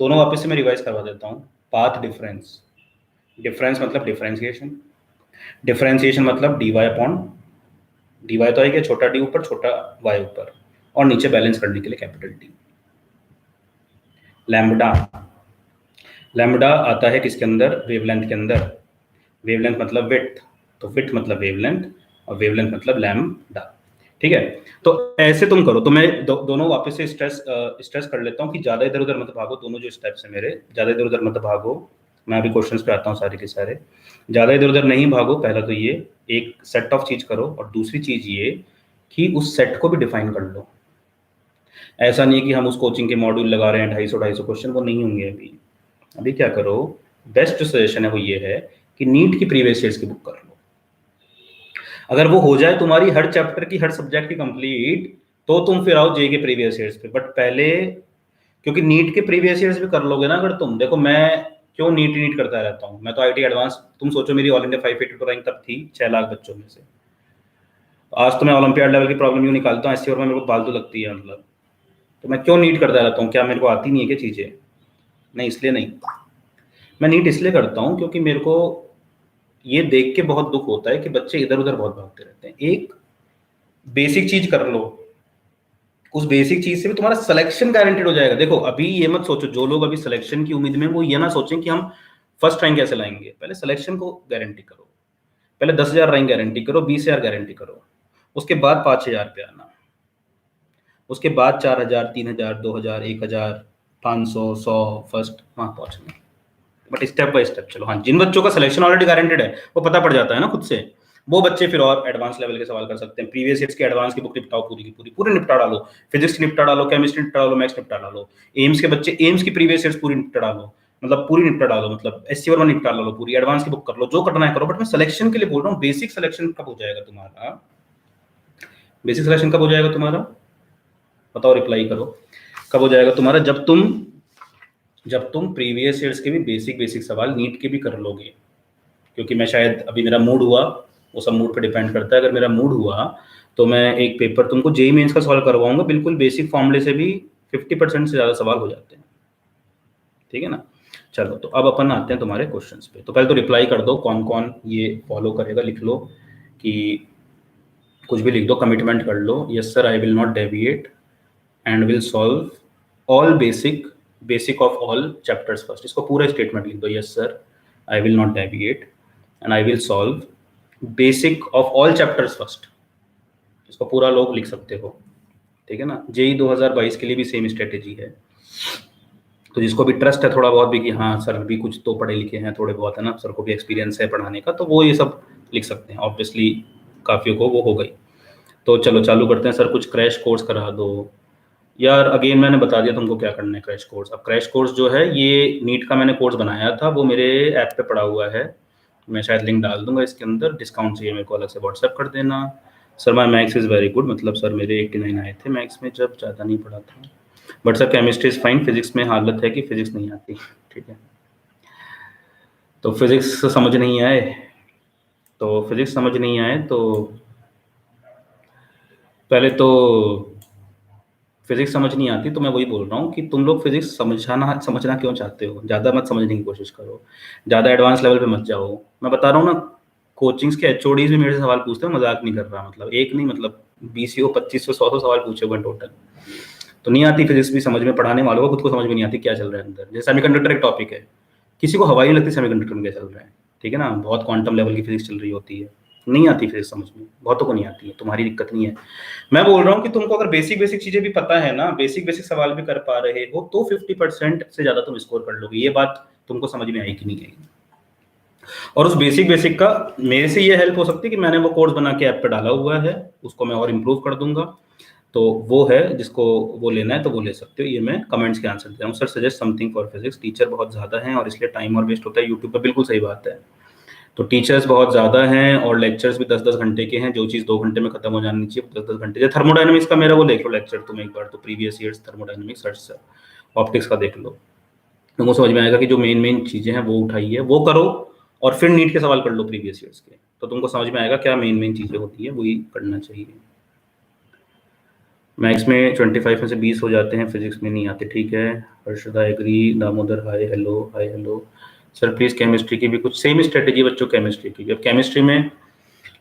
दोनों वापस से मैं रिवाइज करवा देता हूँ। पाथ डिफरेंस, डिफरेंस मतलब डिफरेंशिएशन, डिफरेंशिएशन मतलब dy अपॉन dy तो है क्या? छोटा डी ऊपर छोटा y ऊपर, और नीचे बैलेंस करने के लिए कैपिटल डी। लैम्बडा, लैम्बडा आता है किसके अंदर? वेवलेंथ के अंदर। वेवलेंथ मतलब विड्थ, तो विड्थ मतलब वेवलेंथ, और वेवलेंथ मतलब लैम्बडा। ठीक है, तो ऐसे तुम करो। तो मैं दोनों वापस से स्ट्रेस कर लेता हूँ कि ज्यादा इधर उधर मत भागो। दोनों जो स्टेप्स है मेरे, ज्यादा इधर उधर मत भागो। मैं अभी क्वेश्चंस पे आता हूँ सारे के सारे। ज्यादा इधर उधर नहीं भागो। पहला तो ये एक सेट ऑफ चीज करो, और दूसरी चीज ये कि उस सेट को भी डिफाइन कर लो। ऐसा नहीं है कि हम उस कोचिंग के मॉड्यूल लगा रहे हैं 250 क्वेश्चन, वो नहीं होंगे अभी। अभी क्या करो, बेस्ट सजेशन है वो ये है कि नीट की प्रीवियस ईयर्स की बुक कर लो। अगर वो हो जाए तुम्हारी हर चैप्टर की, हर सब्जेक्ट की कंप्लीट, तो तुम फिर आओ जे के प्रीवियस ईयर्स पे। बट पहले, क्योंकि नीट के प्रीवियस ईयर्स भी कर लोगे ना अगर तुम, देखो मैं क्यों नीट नीट करता रहता हूँ, मैं तो आईटी एडवांस, तुम सोचो मेरी ऑल इंडिया 582 रैंक तब थी 6 लाख बच्चों में से। आज तो मैं ओलंपियाड लेवल की प्रॉब्लम यूँ निकालता हूँ, एससी और में मेरे को फालतू लगती है मतलब। तो मैं क्यों नीट करता रहता हूँ? क्या मेरे को आती नहीं है क्या चीज़ें? नहीं, इसलिए नहीं। मैं नीट इसलिए करता हूँ क्योंकि मेरे को ये देख के बहुत दुख होता है कि बच्चे इधर उधर बहुत भागते रहते हैं। एक बेसिक चीज कर लो, उस बेसिक चीज से भी तुम्हारा सिलेक्शन गारंटेड हो जाएगा। देखो अभी ये मत सोचो, जो लोग अभी सिलेक्शन की उम्मीद में, वो ये ना सोचें कि हम फर्स्ट रैंक कैसे लाएंगे। पहले सिलेक्शन को गारंटी करो, पहले 10,000 रैंक गारंटी करो, 20,000 गारंटी करो, उसके बाद 5,000 पे आना, उसके बाद 4,000, 3,000, 2,000, 1,000, 500, 100 फर्स्ट वहां पहुंचना। बट स्टेप बाय स्टेप चलो। हाँ, जिन बच्चों का सिलेक्शन ऑलरेडी गारंटेड है, वो पता पड़ जाता है ना खुद से, वो बच्चे फिर और एडवांस लेवल के सवाल कर सकते हैं। प्रीवियस ईयर्स के एडवांस की बुक निपटाओ, पूरी की पूरी, पूरी निपटा डालो। फिजिक्स की निपटा डालो, केमिस्ट्री निपटा डालो, मैथ्स निपटा डालो। एम्स के बच्चे एम्स की प्रीवियस ईयर्स पूरी निपटा डालो, मतलब पूरी निपटा डालो, मतलब एससी वर्मा निपटा लो पूरी, एडवांस की बुक कर लो, जो करना है करो। बट मैं सिलेक्शन के लिए बोल रहा हूँ, बेसिक सिलेक्शन कब हो जाएगा तुम्हारा? बेसिक सिलेक्शन कब हो जाएगा तुम्हारा? बताओ, रिप्लाई करो। कब हो जाएगा तुम्हारा? जब तुम प्रीवियस ईयर्स के भी बेसिक बेसिक सवाल नीट के भी कर लोगे। क्योंकि मैं शायद, अभी मेरा मूड हुआ, वो सब मूड पे डिपेंड करता है। अगर मेरा मूड हुआ तो मैं एक पेपर तुमको जेईई मेंस का सवाल करवाऊंगा, बिल्कुल बेसिक फॉर्मूले से भी 50% से ज़्यादा सवाल हो जाते हैं। ठीक है ना? चलो, तो अब अपन आते हैं तुम्हारे क्वेश्चंस पे। तो पहले तो रिप्लाई कर दो, कौन कौन ये फॉलो करेगा, लिख लो कि कुछ भी लिख दो, कमिटमेंट कर लो। Yes sir, I will not deviate and will solve all basic of all chapters first. इसको पूरा स्टेटमेंट लिख दो। Yes sir, I will not deviate and I will solve basic of all chapters first. इसको पूरा लोग लिख सकते हो। ठीक है ना? जेई 2022 के लिए भी सेम स्ट्रेटेजी है। तो जिसको भी ट्रस्ट है थोड़ा बहुत भी कि हाँ सर भी कुछ तो पढ़े लिखे हैं थोड़े बहुत, है ना, सर को भी एक्सपीरियंस है पढ़ाने का, तो वो ये सब लिख सकते हैं। ऑब्वियसली काफियों को वो हो गई। तो चलो चालू करते हैं। सर कुछ क्रैश कोर्स करा दो। यार अगेन मैंने बता दिया तुमको क्या करना है क्रैश कोर्स। अब क्रैश कोर्स जो है, ये नीट का मैंने कोर्स बनाया था, वो मेरे ऐप पे पड़ा हुआ है। मैं शायद लिंक डाल दूंगा इसके अंदर। डिस्काउंट चाहिए मेरे को अलग से व्हाट्सएप कर देना। Sir my maths is very good, मतलब सर मेरे 89 आए थे मैथ्स में, जब ज़्यादा नहीं पढ़ा था। But sir chemistry is fine, physics में हालत है कि फिजिक्स नहीं आती। ठीक है, तो फिजिक्स समझ नहीं आए, तो पहले तो फिजिक्स समझ नहीं आती, तो मैं वही बोल रहा हूँ कि तुम लोग फिजिक्स समझना क्यों चाहते हो? ज़्यादा मत समझने की कोशिश करो, ज़्यादा एडवांस लेवल पे मत जाओ। मैं बता रहा हूँ ना, कोचिंग्स के एचओडीज भी मेरे से सवाल पूछते हैं, मजाक नहीं कर रहा, मतलब एक नहीं, मतलब 20 25 100 सवाल पूछे हुए टोटल। तो नहीं आती फिजिक्स भी समझ में, पढ़ाने वालों को खुद को समझ में नहीं आती क्या चल रहा है अंदर। जैसे सेमीकंडक्टर एक टॉपिक है, किसी को हवा ही नहीं लगती सेमीकंडक्टर में क्या चल रहा है। ठीक है ना? बहुत क्वांटम लेवल की फिजिक्स चल रही होती है। नहीं आती फिजिक्स समझ में, बहुतों को नहीं आती है, तुम्हारी दिक्कत नहीं है। मैं बोल रहा हूँ कि तुमको अगर बेसिक बेसिक चीजें भी पता है ना, बेसिक बेसिक सवाल भी कर पा रहे हो, तो 50% से ज्यादा तुम स्कोर कर लोगे। ये बात तुमको समझ में आई कि नहीं आई? और उस बेसिक बेसिक का मेरे से ये हेल्प हो सकती है कि मैंने वो कोर्स बना के ऐप पे डाला हुआ है, उसको मैं और इम्प्रूव कर दूंगा। तो वो है, जिसको वो लेना है तो वो ले सकते हो। ये मैं कमेंट्स के आंसर दे रहा हूँ। Sir suggest something for physics, teacher बहुत ज़्यादा हैं और इसलिए टाइम और वेस्ट होता है यूट्यूब पर। बिल्कुल सही बात है। तो टीचर्स बहुत ज़्यादा हैं और लेक्चर्स भी 10-10 घंटे के हैं। जो चीज़ 2 घंटे में खत्म हो जानी चाहिए 10-10 घंटे। जैसे थर्मोडायनेमिक्स का मेरा वो देख लो लेक्चर तुम एक बार, तो previous years thermodynamics search optics का देख लो, तुमको समझ में आएगा कि जो मेन मेन चीज़ें हैं वो उठाइए, वो करो, और फिर नीट के सवाल कर लो प्रीवियस ईयर्स के, तो तुमको समझ में आएगा क्या मेन मेन चीज़ें होती है, वही करना चाहिए। मैथ्स में 25 में से 20 हो जाते हैं, फिजिक्स में नहीं आते। ठीक है, Harshada agree. Damodar hi hello, hi hello. Sir please chemistry की भी कुछ सेम स्ट्रेटेजी बच्चों, केमिस्ट्री की। अब केमिस्ट्री में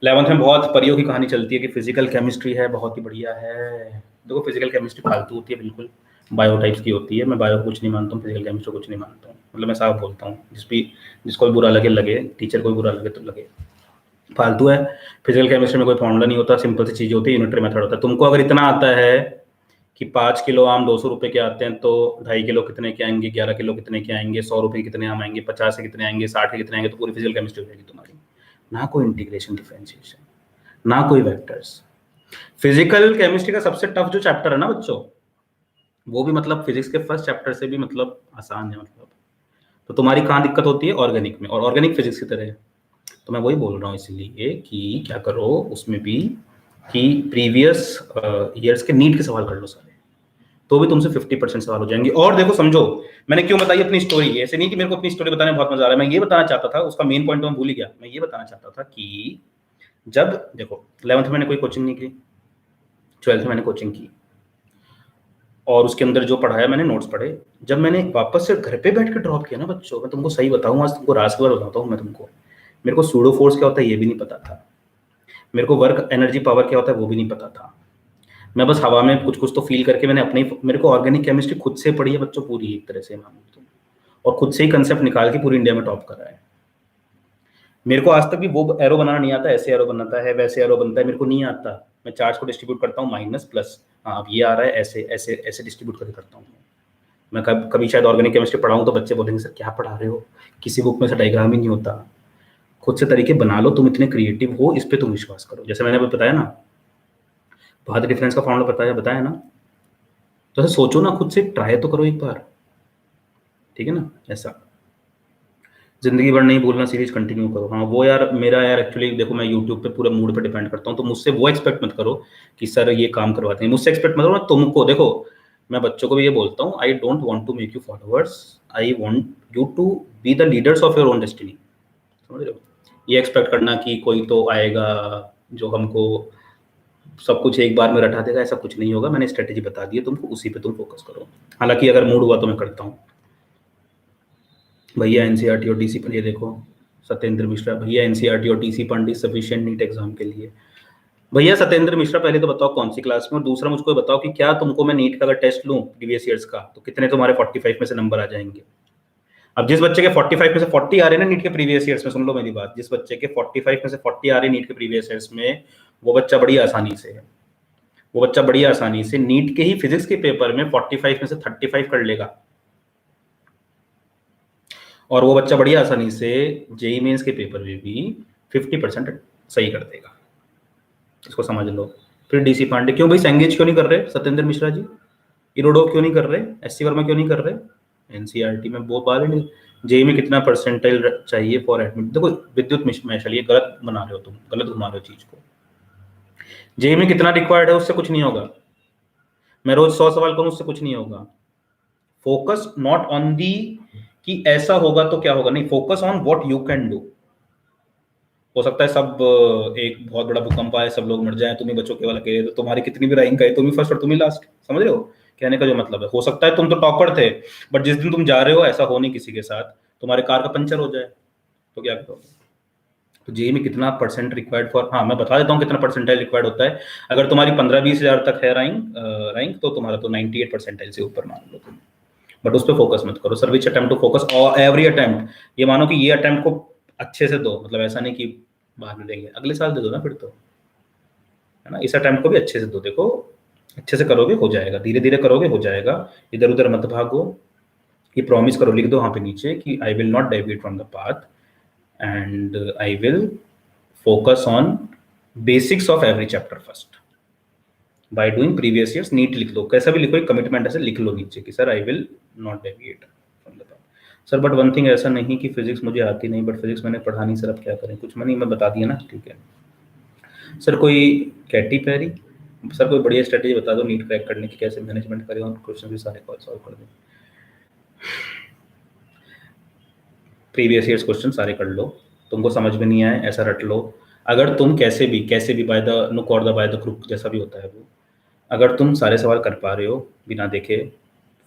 11th में बहुत परियों की कहानी चलती है कि फिजिकल केमिस्ट्री है बहुत ही बढ़िया है। देखो फिजिकल केमिस्ट्री फालतू होती है बिल्कुल, बायो टाइप्स की होती है। मैं बायो को कुछ नहीं मानता हूँ, फिजिकल केमिस्ट्री को कुछ नहीं मानता हूँ, मतलब मैं साफ बोलता हूँ। जिसको भी बुरा लगे लगे, टीचर को भी बुरा लगे तो लगे, फालतू है। फिजिकल केमिस्ट्री में कोई फॉर्मूला नहीं होता, सिंपल सी चीज़ होती है, यूनिटरी मेथड होता है। तुमको अगर इतना आता है कि 5 किलो आम 200 रुपए के आते हैं, तो 2.5 किलो कितने के आएंगे, 11 किलो कितने के आएंगे, 100 रुपए कितने आम आएंगे, 50 से कितने आएंगे, 60 के कितने आएंगे, तो पूरी फिजिकल केमिस्ट्री हो जाएगी तुम्हारी। ना कोई इंटीग्रेशन डिफरेंशिएशन, ना कोई वेक्टर्स। फिजिकल केमिस्ट्री का सबसे टफ जो चैप्टर है ना बच्चों, वो भी मतलब फिजिक्स के फर्स्ट चैप्टर से भी मतलब आसान है। मतलब तो तुम्हारी कहाँ दिक्कत होती है? ऑर्गेनिक में, और ऑर्गेनिक फिजिक्स की तरह है। तो मैं वही बोल रहा हूँ इसलिए कि क्या करो उसमें भी कि प्रीवियस ईयर्स के नीट के सवाल कर लो सारे, तो भी तुमसे 50% सवाल हो जाएंगे। और देखो समझो, मैंने क्यों बताई अपनी स्टोरी, ऐसे नहीं कि मेरे को अपनी स्टोरी बताने में बहुत मजा आ रहा है। मैं ये बताना चाहता था, उसका मेन पॉइंट तो मैं भूल ही गया। मैं ये बताना चाहता था कि जब देखो 11th में मैंने कोई कोचिंग नहीं की, 12th में मैंने कोचिंग की, और उसके अंदर जो पढ़ाया मैंने नोट्स पढ़े। जब मैंने वापस से घर पे बैठ के ड्रॉप किया ना बच्चों, मैं तुमको सही बताऊं, आज तुमको राज की बात बताता हूँ मैं तुमको, मेरे को सूडो फोर्स क्या होता है ये भी नहीं पता था, मेरे को वर्क एनर्जी पावर क्या होता है वो भी नहीं पता था। मैं बस हवा में कुछ कुछ तो फील करके मैंने अपने, मेरे को ऑर्गेनिक केमिस्ट्री खुद से पढ़ी है बच्चों पूरी एक तरह से मानो तो, और खुद से ही कंसेप्ट निकाल के पूरी इंडिया में टॉप करा है। मेरे को आज तक भी वो एरो बनाना नहीं आता, ऐसे एरो बनाता है वैसे एरो बनता है, मेरे को नहीं आता। मैं चार्ज को डिस्ट्रीब्यूट करता हूँ माइनस प्लस, हाँ अब ये आ रहा है, ऐसे ऐसे ऐसे डिस्ट्रीब्यूट करके करता हूँ। मैं कभी शायद ऑर्गेनिक केमिस्ट्री पढ़ाऊँ तो बच्चे बोलेंगे सर क्या पढ़ा रहे हो, किसी बुक में से डायग्राम ही नहीं होता। खुद से तरीके बना लो, तुम इतने क्रिएटिव हो, इस पे तुम विश्वास करो। जैसे मैंने अभी बताया ना, पाथ डिफरेंस का फॉर्मूला बताया ना, तो ऐसे सोचो ना, खुद से ट्राई तो करो एक बार, ठीक है ना। ऐसा जिंदगी भर नहीं भूलना सीरीज कंटिन्यू करो। हाँ वो यार मेरा यार एक्चुअली देखो, मैं यूट्यूब पे पूरे मूड पे डिपेंड करता हूँ, तो मुझसे वो एक्सपेक्ट मत करो कि सर ये काम करवाते हैं, मुझसे एक्सपेक्ट मत करो। मैं तुमको देखो, मैं बच्चों को भी ये बोलता हूँ, I don't want to make you followers, I want you to be the leaders of your own destiny. समझ रहे हो? ये एक्सपेक्ट करना कि कोई तो आएगा जो हमको सब कुछ एक बार में रटा देगा, ऐसा कुछ नहीं होगा। मैंने स्ट्रेटेजी बता दी है तुमको, उसी पे तुम फोकस करो। हालांकि अगर मूड हुआ तो मैं करता हूँ। भैया एनसीईआरटी और टीसी पर, ये देखो सत्येंद्र मिश्रा, भैया एनसीईआरटी और टीसी पंडित सफिशिएंट नीट एग्जाम के लिए। भैया सत्येंद्र मिश्रा पहले तो बताओ कौन सी क्लास में, और दूसरा मुझको बताओ कि क्या तुमको मैं नीट का अगर टेस्ट लूं प्रीवियस ईयर्स का, तो कितने तुम्हारे 45 में से नंबर आ जाएंगे। अब जिस बच्चे के 45 में से 40 आ रहे हैं ना नीट के प्रीवियस ईयर्स में, सुन लो मेरी बात, जिस बच्चे के 45 में से 40 आ रहे हैं नीट के प्रीवियस ईयर्स में, वो बच्चा बड़ी आसानी से नीट के ही फिजिक्स के पेपर में 45 में से 35 कर लेगा, और वो बच्चा बड़ी आसानी से जेई मेंस के पेपर में भी 50% सही कर देगा। इसको समझ लो। फिर डीसी पांडे क्यों भाई, सेंगेज क्यों नहीं कर रहे सत्येंद्र मिश्रा जी, इरोडो क्यों नहीं कर रहे, एससी वर्मा क्यों नहीं कर रहे, एनसीईआरटी में बहुत बार नहीं। जेई में कितना परसेंटाइल चाहिए फॉर एडमिट, देखो विद्युत मिशमैश, ये गलत बना रहे हो तुम, गलत घुमा रहे हो चीज को। जेई में कितना रिक्वायर्ड है उससे कुछ नहीं होगा, मैं रोज 100 सवाल करूं उससे कुछ नहीं होगा। फोकस नॉट ऑन दी कि ऐसा होगा तो क्या होगा, नहीं, focus on what you can do. हो सकता है सब एक बहुत बड़ा भूकंप आए, सब लोग मर जाएं, तुम ही बचो केवल अकेले, तो तुम्हारी कितनी भी रैंक है, तुम ही फर्स्ट और तुम ही लास्ट। समझ रहे हो कहने का जो मतलब है? हो सकता है तुम तो टॉपर थे, बट जिस दिन तुम जा रहे हो ऐसा हो नहीं किसी के साथ, तुम्हारे कार का पंचर हो जाए तो क्या करोगे। तो जेई में कितना परसेंट रिक्वायर्ड फॉर, हाँ मैं बता देता हूँ कितना परसेंटाइल रिक्वायर्ड होता है। अगर तुम्हारी 15-20 हजार तक है रैंक तो तुम्हारा तो 98 परसेंटाइल से ऊपर मान लो तुम, बट उस पर फोकस मत करो। सर्विच अटेम्प्ट टू फोकस और एवरी अटेम्प्ट, ये मानो कि ये अटेम्प्ट को अच्छे से दो, मतलब ऐसा नहीं कि बाद में देंगे, अगले साल दे दो ना फिर तो, है ना। इस अटेम्प्ट को भी अच्छे से दो, देखो अच्छे से करोगे हो जाएगा, धीरे धीरे करोगे हो जाएगा, इधर उधर मत भागो। ये प्रॉमिस करो, लिख दो वहाँ पे नीचे कि I will not deviate from the path and I will focus on basics of every chapter first by doing previous years. NEET लिख दो, कैसा भी लिखो, एक कमिटमेंट ऐसे लिख लो नीचे कि sir I will not deviate from the path. Sir but one thing, ऐसा नहीं कि फिजिक्स मुझे आती नहीं, बट फिजिक्स मैंने पढ़ा नहीं सर, अब क्या करें? कुछ नहीं, मैं बता दिया ना, ठीक है। सर कोई कैटी पैरी, सर कोई बढ़िया स्ट्रेटेजी बता दो नीट क्रैक करने की, कैसे मैनेजमेंट करें और क्वेश्चन भी सारे सॉल्व कर दें। प्रीवियस ईयर्स क्वेश्चन सारे कर लो, तुमको समझ में नहीं आए ऐसा रट लो। अगर तुम कैसे भी बाय द नुक और द बाय द क्रुक जैसा भी होता है वो, अगर तुम सारे सवाल कर पा रहे हो बिना देखे,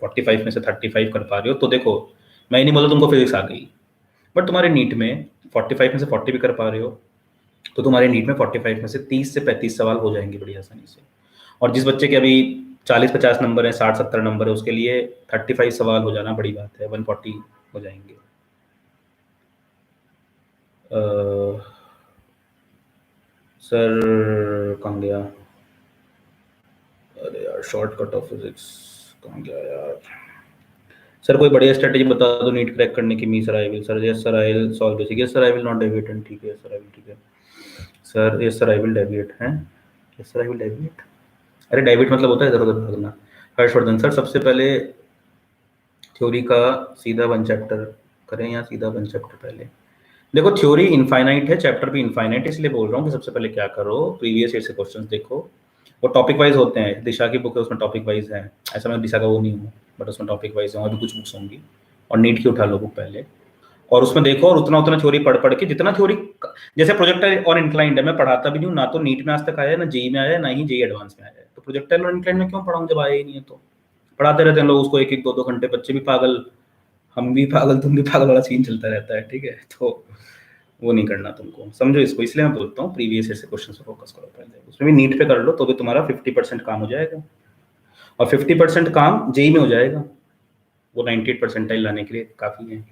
45 में से 35 कर पा रहे हो, तो देखो मैं नहीं बोलता तुमको फिजिक्स आ गई, बट तुम्हारे नीट में 45 में से 40 भी कर पा रहे हो, तो तुम्हारे नीट में 45 में से 30 से 35 सवाल हो जाएंगे बड़ी आसानी से। और जिस बच्चे के अभी 40-50 नंबर है, 60-70 नंबर है, उसके लिए 35 सवाल हो जाना बड़ी बात है, 140 हो जाएंगे। सर कहाँ गया? अरे यार शॉर्टकट ऑफ फिजिक्स कहाँ गया यार? सर कोई बढ़िया स्ट्रेटेजी बता दो नीट क्रैक करने की। Me sir I will, sir yes sir I will solve basic, yes sir I will not deviate, and ठीक है सर आई विल, ठीक है sir yes sir I will deviate, हैं yes sir I will deviate. अरे deviate मतलब होता है इधर उधर भागना। हर्षवर्धन सर सबसे पहले थ्योरी का सीधा 1 चैप्टर करें या सीधा 1 चैप्टर पहले? देखो थ्योरी इनफाइनाइट है, चैप्टर भी इनफाइनाइट है, इसलिए बोल रहा हूँ कि सबसे पहले क्या करो, प्रीवियस ईयर से क्वेश्चंस देखो। वो टॉपिक वाइज होते हैं, दिशा की बुक है उसमें टॉपिक वाइज है, ऐसा मैं दिशा का वो नहीं हूँ, बट उसमें टॉपिक वाइज है, और भी कुछ बुक्स होंगी। और नीट की उठा लो बुक पहले, और उसमें देखो, और उतना उतना थ्योरी पढ़ के, जितना थ्योरी, जैसे प्रोजेक्टर और इंक्लाइंड है, मैं पढ़ाता भी नहीं हूँ, ना तो नीट में आज तक आया है, ना जेई में आया है, ना ही जेई एडवांस में आया है, तो प्रोजेक्टर और इंक्लाइंड में क्यों पढ़ाऊँ जब आया ही नहीं है? तो पढ़ाते रहते हैं लोग उसको 1-1 2-2 घंटे, बच्चे भी पागल, हम भी पागल, तुम भी पागल वाला सीन चलता रहता है, ठीक है। तो वो नहीं करना तुमको, समझो इसको। इसलिए मैं बोलता हूँ प्रीवियस ईयर से क्वेश्चन पे फोकस करो पहले, उसमें भी नीट पे कर लो, तो भी तुम्हारा 50% काम हो जाएगा, और 50% काम जेई में हो जाएगा, वो 98 परसेंटाइल लाने के लिए काफ़ी है।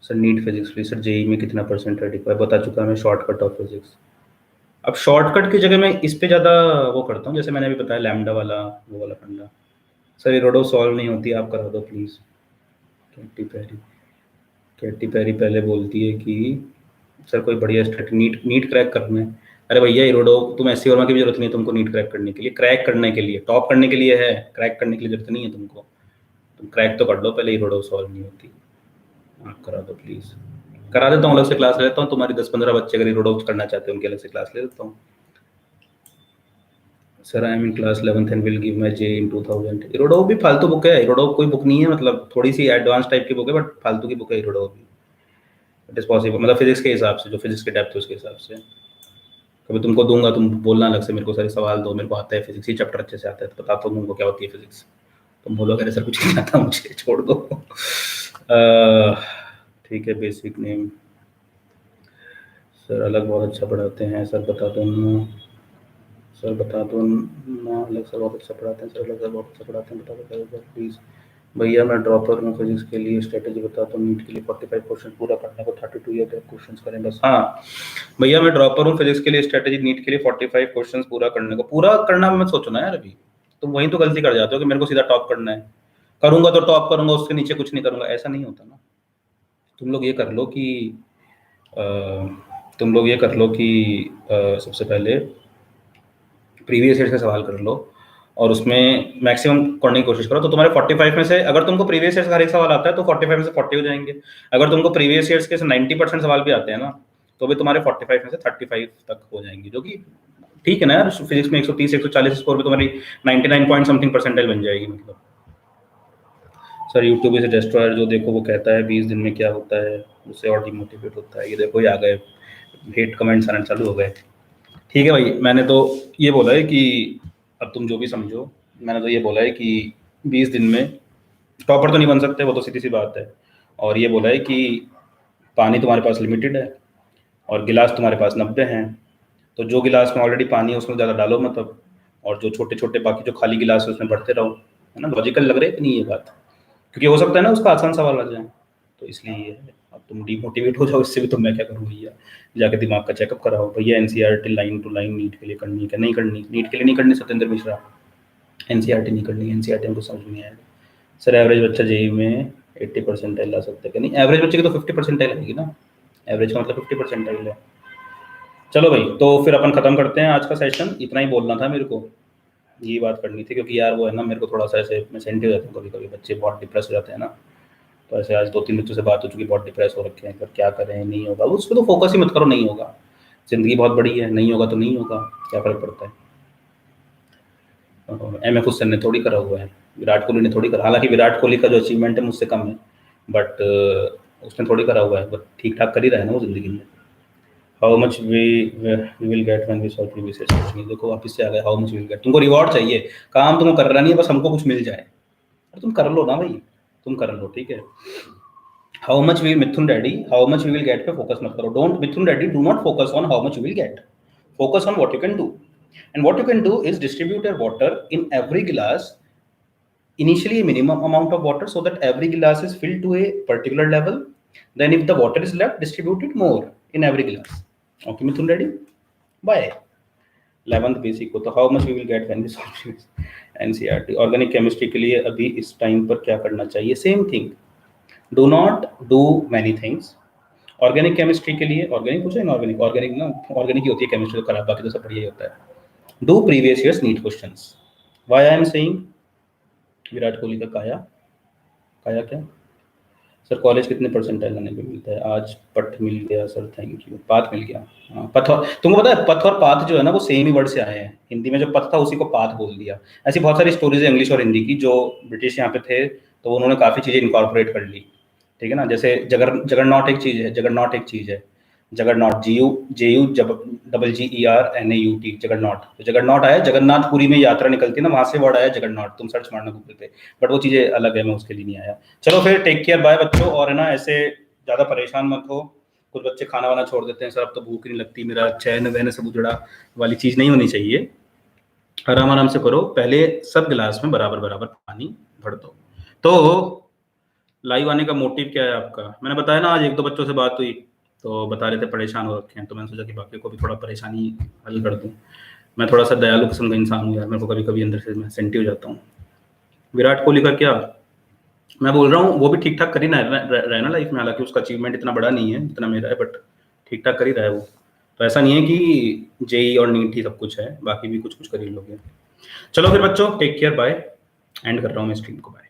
Sir NEET physics please, sir JEE में कितना परसेंट है रिक्वायर? बता चुका मैं, शॉर्टकट ऑफ फिजिक्स। अब शॉर्टकट की जगह मैं इस पे ज़्यादा वो करता हूँ, जैसे मैंने अभी बताया लैम्डा वाला, वो वाला फंडा। सर इरोडो सॉल्व नहीं होती, आप करा दो प्लीज़। कैटी पैरी पहले बोलती है कि सर कोई बढ़िया स्ट्रेटजी, नीट क्रैक करना है। अरे भैया इरोडो, तुम ऐसी वर्मा की भी जरूरत नहीं है तुमको नीट क्रैक करने के लिए, क्रैक करने के लिए, टॉप करने के लिए है, क्रैक करने के लिए जरूरत नहीं है तुमको। तुम क्रैक तो कर लो पहले, इरोडो सॉल्व नहीं होती, आप करा दो प्लीज़। करा देता हूँ, अलग से क्लास ले लेता हूँ, तुम्हारी 10-15 बच्चे अगर इरोडो करना चाहते हैं उनकी अलग से क्लास ले लेता हूँ। Sir I am in class 11th and will give my जे इन 2000। इरोडो भी फालतू बुक है, इरोडो कोई बुक नहीं है, मतलब थोड़ी सी एडवांस टाइप की बुक है, बट फालतू की बुक है इरोडो भी। इट इज पॉसिबल, मतलब फिजिक्स के हिसाब से, जो फिजिक्स के डेप्थ है उसके हिसाब से। कभी तुमको दूंगा, तुम बोलना अलग से मेरे को सारे सवाल दो, मेरे को आता है फिजिक्स, ही चैप्टर अच्छे से आता है, तो बताता हूँ तुमको क्या होती है फिजिक्स। तुम बोलोगे अरे सर कुछ नहीं आता मुझे, छोड़ दो। ठीक है, बेसिक नेम सर अलग बहुत अच्छा पढ़ाते हैं, सर बता दो ना, सर बता दो ना, अलग सर बहुत अच्छा पढ़ाते हैं, सर अलग सर बहुत अच्छा पढ़ाते हैं, बता दो सर प्लीज़। भैया मैं ड्रॉपर हूँ, फिजिक्स के लिए स्ट्रेटेजी बता दो, नीट के लिए 45 क्वेश्चन पूरा करने को 32 या 10 क्वेश्चन करें बस। हाँ भैया मैं ड्रॉपर हूँ, फिजिक्स के लिए स्ट्रेटेजी, नीट के लिए 45 क्वेश्चन पूरा करने को, पूरा करना मत सोचो ना यार, अभी तुम वहीं तो गलती कर जाते हो कि मेरे को सीधा टॉप करना है, करूंगा तो टॉप करूंगा, उसके नीचे कुछ नहीं करूंगा, ऐसा नहीं होता ना। तुम लोग ये कर लो कि सबसे पहले प्रीवियस ईयर से सवाल कर लो, और उसमें मैक्सिमम करने की कोशिश करो, तो तुम्हारे 45 में से अगर तुमको प्रीवियस ईयर से हर एक सवाल आता है तो 45 में से 40 हो जाएंगे। अगर तुमको प्रीवियस ईयर्स के 90% सवाल भी आते हैं ना, तो भी तुम्हारे 45 में से 35 तक हो जाएंगे, जो कि ठीक है ना यार। फिजिक्स में 130-140 स्कोर पे तुम्हारी 99 पॉइंट समथिंग परसेंटाइल बन जाएगी, मतलब। सर यूट्यूब इज डिस्ट्रॉयर, जो देखो वो कहता है 20 दिन में क्या होता है, उससे और डिमोटिवेट होता है। ये देखो ये आ गए हेट कमेंट्स आना चालू हो गए। ठीक है भाई, मैंने तो ये बोला है कि अब तुम जो भी समझो, मैंने तो ये बोला है कि 20 दिन में टॉपर तो नहीं बन सकते, वो तो सीधी सी बात है। और ये बोला है कि पानी तुम्हारे पास लिमिटेड है और गिलास तुम्हारे पास 90 हैं, तो जो गिलास में ऑलरेडी पानी है उसमें ज़्यादा डालो मत अब, और जो छोटे छोटे बाकी जो खाली गिलास है उसमें भरते रहो, है ना। लॉजिकल लग रहा है कि नहीं ये बात? क्योंकि हो सकता है ना उसका आसान सवाल आ जाए, तो इसलिए ये है। अब तुम डिमोटिवेट हो जाओ इससे भी, तो मैं क्या करूँ भैया, जाके दिमाग का चेकअप कराओ भैया। NCERT line to line NEET के लिए करनी है क्या, नहीं करनी, नीट के लिए नहीं करनी सत्येंद्र मिश्रा, एनसीईआरटी नहीं करनी, एनसीईआरटी हमको समझ नहीं आएगा। सर एवरेज बच्चा जेई में 80 परसेंटाइल ला सकता है क्या, नहीं एवरेज बच्चे की तो 50 परसेंटाइल आएगी ना, एवरेज का मतलब 50 परसेंटाइल है। चलो भाई, तो फिर अपन खत्म करते हैं आज का सेशन, इतना ही बोलना था मेरे को, यही बात करनी थी, क्योंकि यार वो है ना, मेरे को थोड़ा सा ऐसे मैं सेंसिटिव हो जाता हूँ कभी कभी, बच्चे बहुत डिप्रेस हो जाते हैं ना, तो ऐसे आज 2-3 बच्चों से बात हो चुकी, बहुत डिप्रेस हो रखे हैं, फिर क्या करें, नहीं होगा उस पर तो फोकस ही मत करो, नहीं होगा, जिंदगी बहुत बड़ी है, नहीं होगा तो नहीं होगा, क्या फर्क पड़ता है। एमएफ हुसैन ने थोड़ी करा हुआ है, विराट कोहली ने थोड़ी करा, हालांकि विराट कोहली का जो अचीवमेंट है मुझसे कम है, बट उसने थोड़ी करा हुआ है, बट ठीक ठाक कर ही रहा है ना वो जिंदगी में। How much we will get when we solve previous year question, देखो वापस से आ गए, हाउ मच विल गेट, तुमको रिवॉर्ड चाहिए, काम तुमको करना नहीं है, बस हमको कुछ मिल जाए, और तुम कर लो ना भाई, तुम कर लो, ठीक है। How much will Mithun daddy, how much we will get पे फोकस मत करो, don't Mithun daddy do not focus on how much you will get, focus on what you can do, and what you can do is distribute your water in every glass, initially a minimum amount of water so that every glass is filled to a particular level, then if the water is left, distribute it more in every glass. Okay Mithun ready, bye। 11th basic को तो how much we will get when we solve NCERT। Organic chemistry के लिए अभी इस time पर क्या करना चाहिए, same thing, do not do many things. Organic chemistry के लिए, ऑर्गेनिक पूछा है, ऑर्गेनिक ऑर्गेनिक ना, ऑर्गेनिक ही होती है केमिस्ट्री तो खराब, बाकी तो सब बढ़िया ही होता है। Do previous years NEET questions. Why I am saying Virat Kohli का काया, काया क्या सर, कॉलेज कितने परसेंटाइल लाने पे मिलता है, आज पट मिल गया सर, थैंक यू, पाथ मिल गया। हाँ पथ, तुमको पता है पथ और पाथ जो है ना वो सेम ही वर्ड से आए हैं, हिंदी में जो पथ था उसी को पाथ बोल दिया। ऐसी बहुत सारी स्टोरीज है इंग्लिश और हिंदी की, जो ब्रिटिश यहाँ पे थे तो उन्होंने काफ़ी चीज़ें इनकॉर्पोरेट कर ली, ठीक है ना। जैसे जगरनॉट एक चीज़ है, जगरनॉट एक चीज़ है, juggernaut JU double GERNAUT, juggernaut, तो जगरनॉट आया, जगन्नाथपुरी में यात्रा निकलती है ना, वहां से वर्ड आया जगरनॉट, तुम सर्च मारना गूगल पे, बट वो चीज़ें अलग है, मैं उसके लिए नहीं आया। चलो फिर टेक केयर, बाय बच्चों, और है ना ऐसे ज़्यादा परेशान मत हो, कुछ बच्चे खाना वाना छोड़ देते हैं, सर अब तो भूख नहीं लगती, मेरा चैन वैन सब उजड़ा वाली चीज़ नहीं होनी चाहिए, आराम आराम से करो, पहले सब गिलास में बराबर बराबर पानी भर दो। तो लाइव आने का मोटिव क्या है आपका, मैंने बताया ना, आज 1-2 बच्चों से बात हुई तो बता रहे थे परेशान हो रखे हैं, तो मैंने सोचा कि बाकी को भी थोड़ा परेशानी हल कर दूं। मैं थोड़ा सा दयालु किस्म का इंसान हूँ यार, मेरे को कभी कभी अंदर से मैं सेंटिव हो जाता हूँ। विराट कोहली का क्या, मैं बोल रहा हूँ वो भी ठीक ठाक कर ही रहा है ना लाइफ में, हालांकि उसका अचीवमेंट इतना बड़ा नहीं है जितना मेरा है, बट ठीक ठाक कर ही रहा है वो, तो ऐसा नहीं है कि जेई और नीट ही सब कुछ है, बाकी भी कुछ कुछ कर ही लोगे। चलो फिर बच्चों टेक केयर, बाय, एंड कर रहा हूँ मैं स्ट्रीम को, बाय।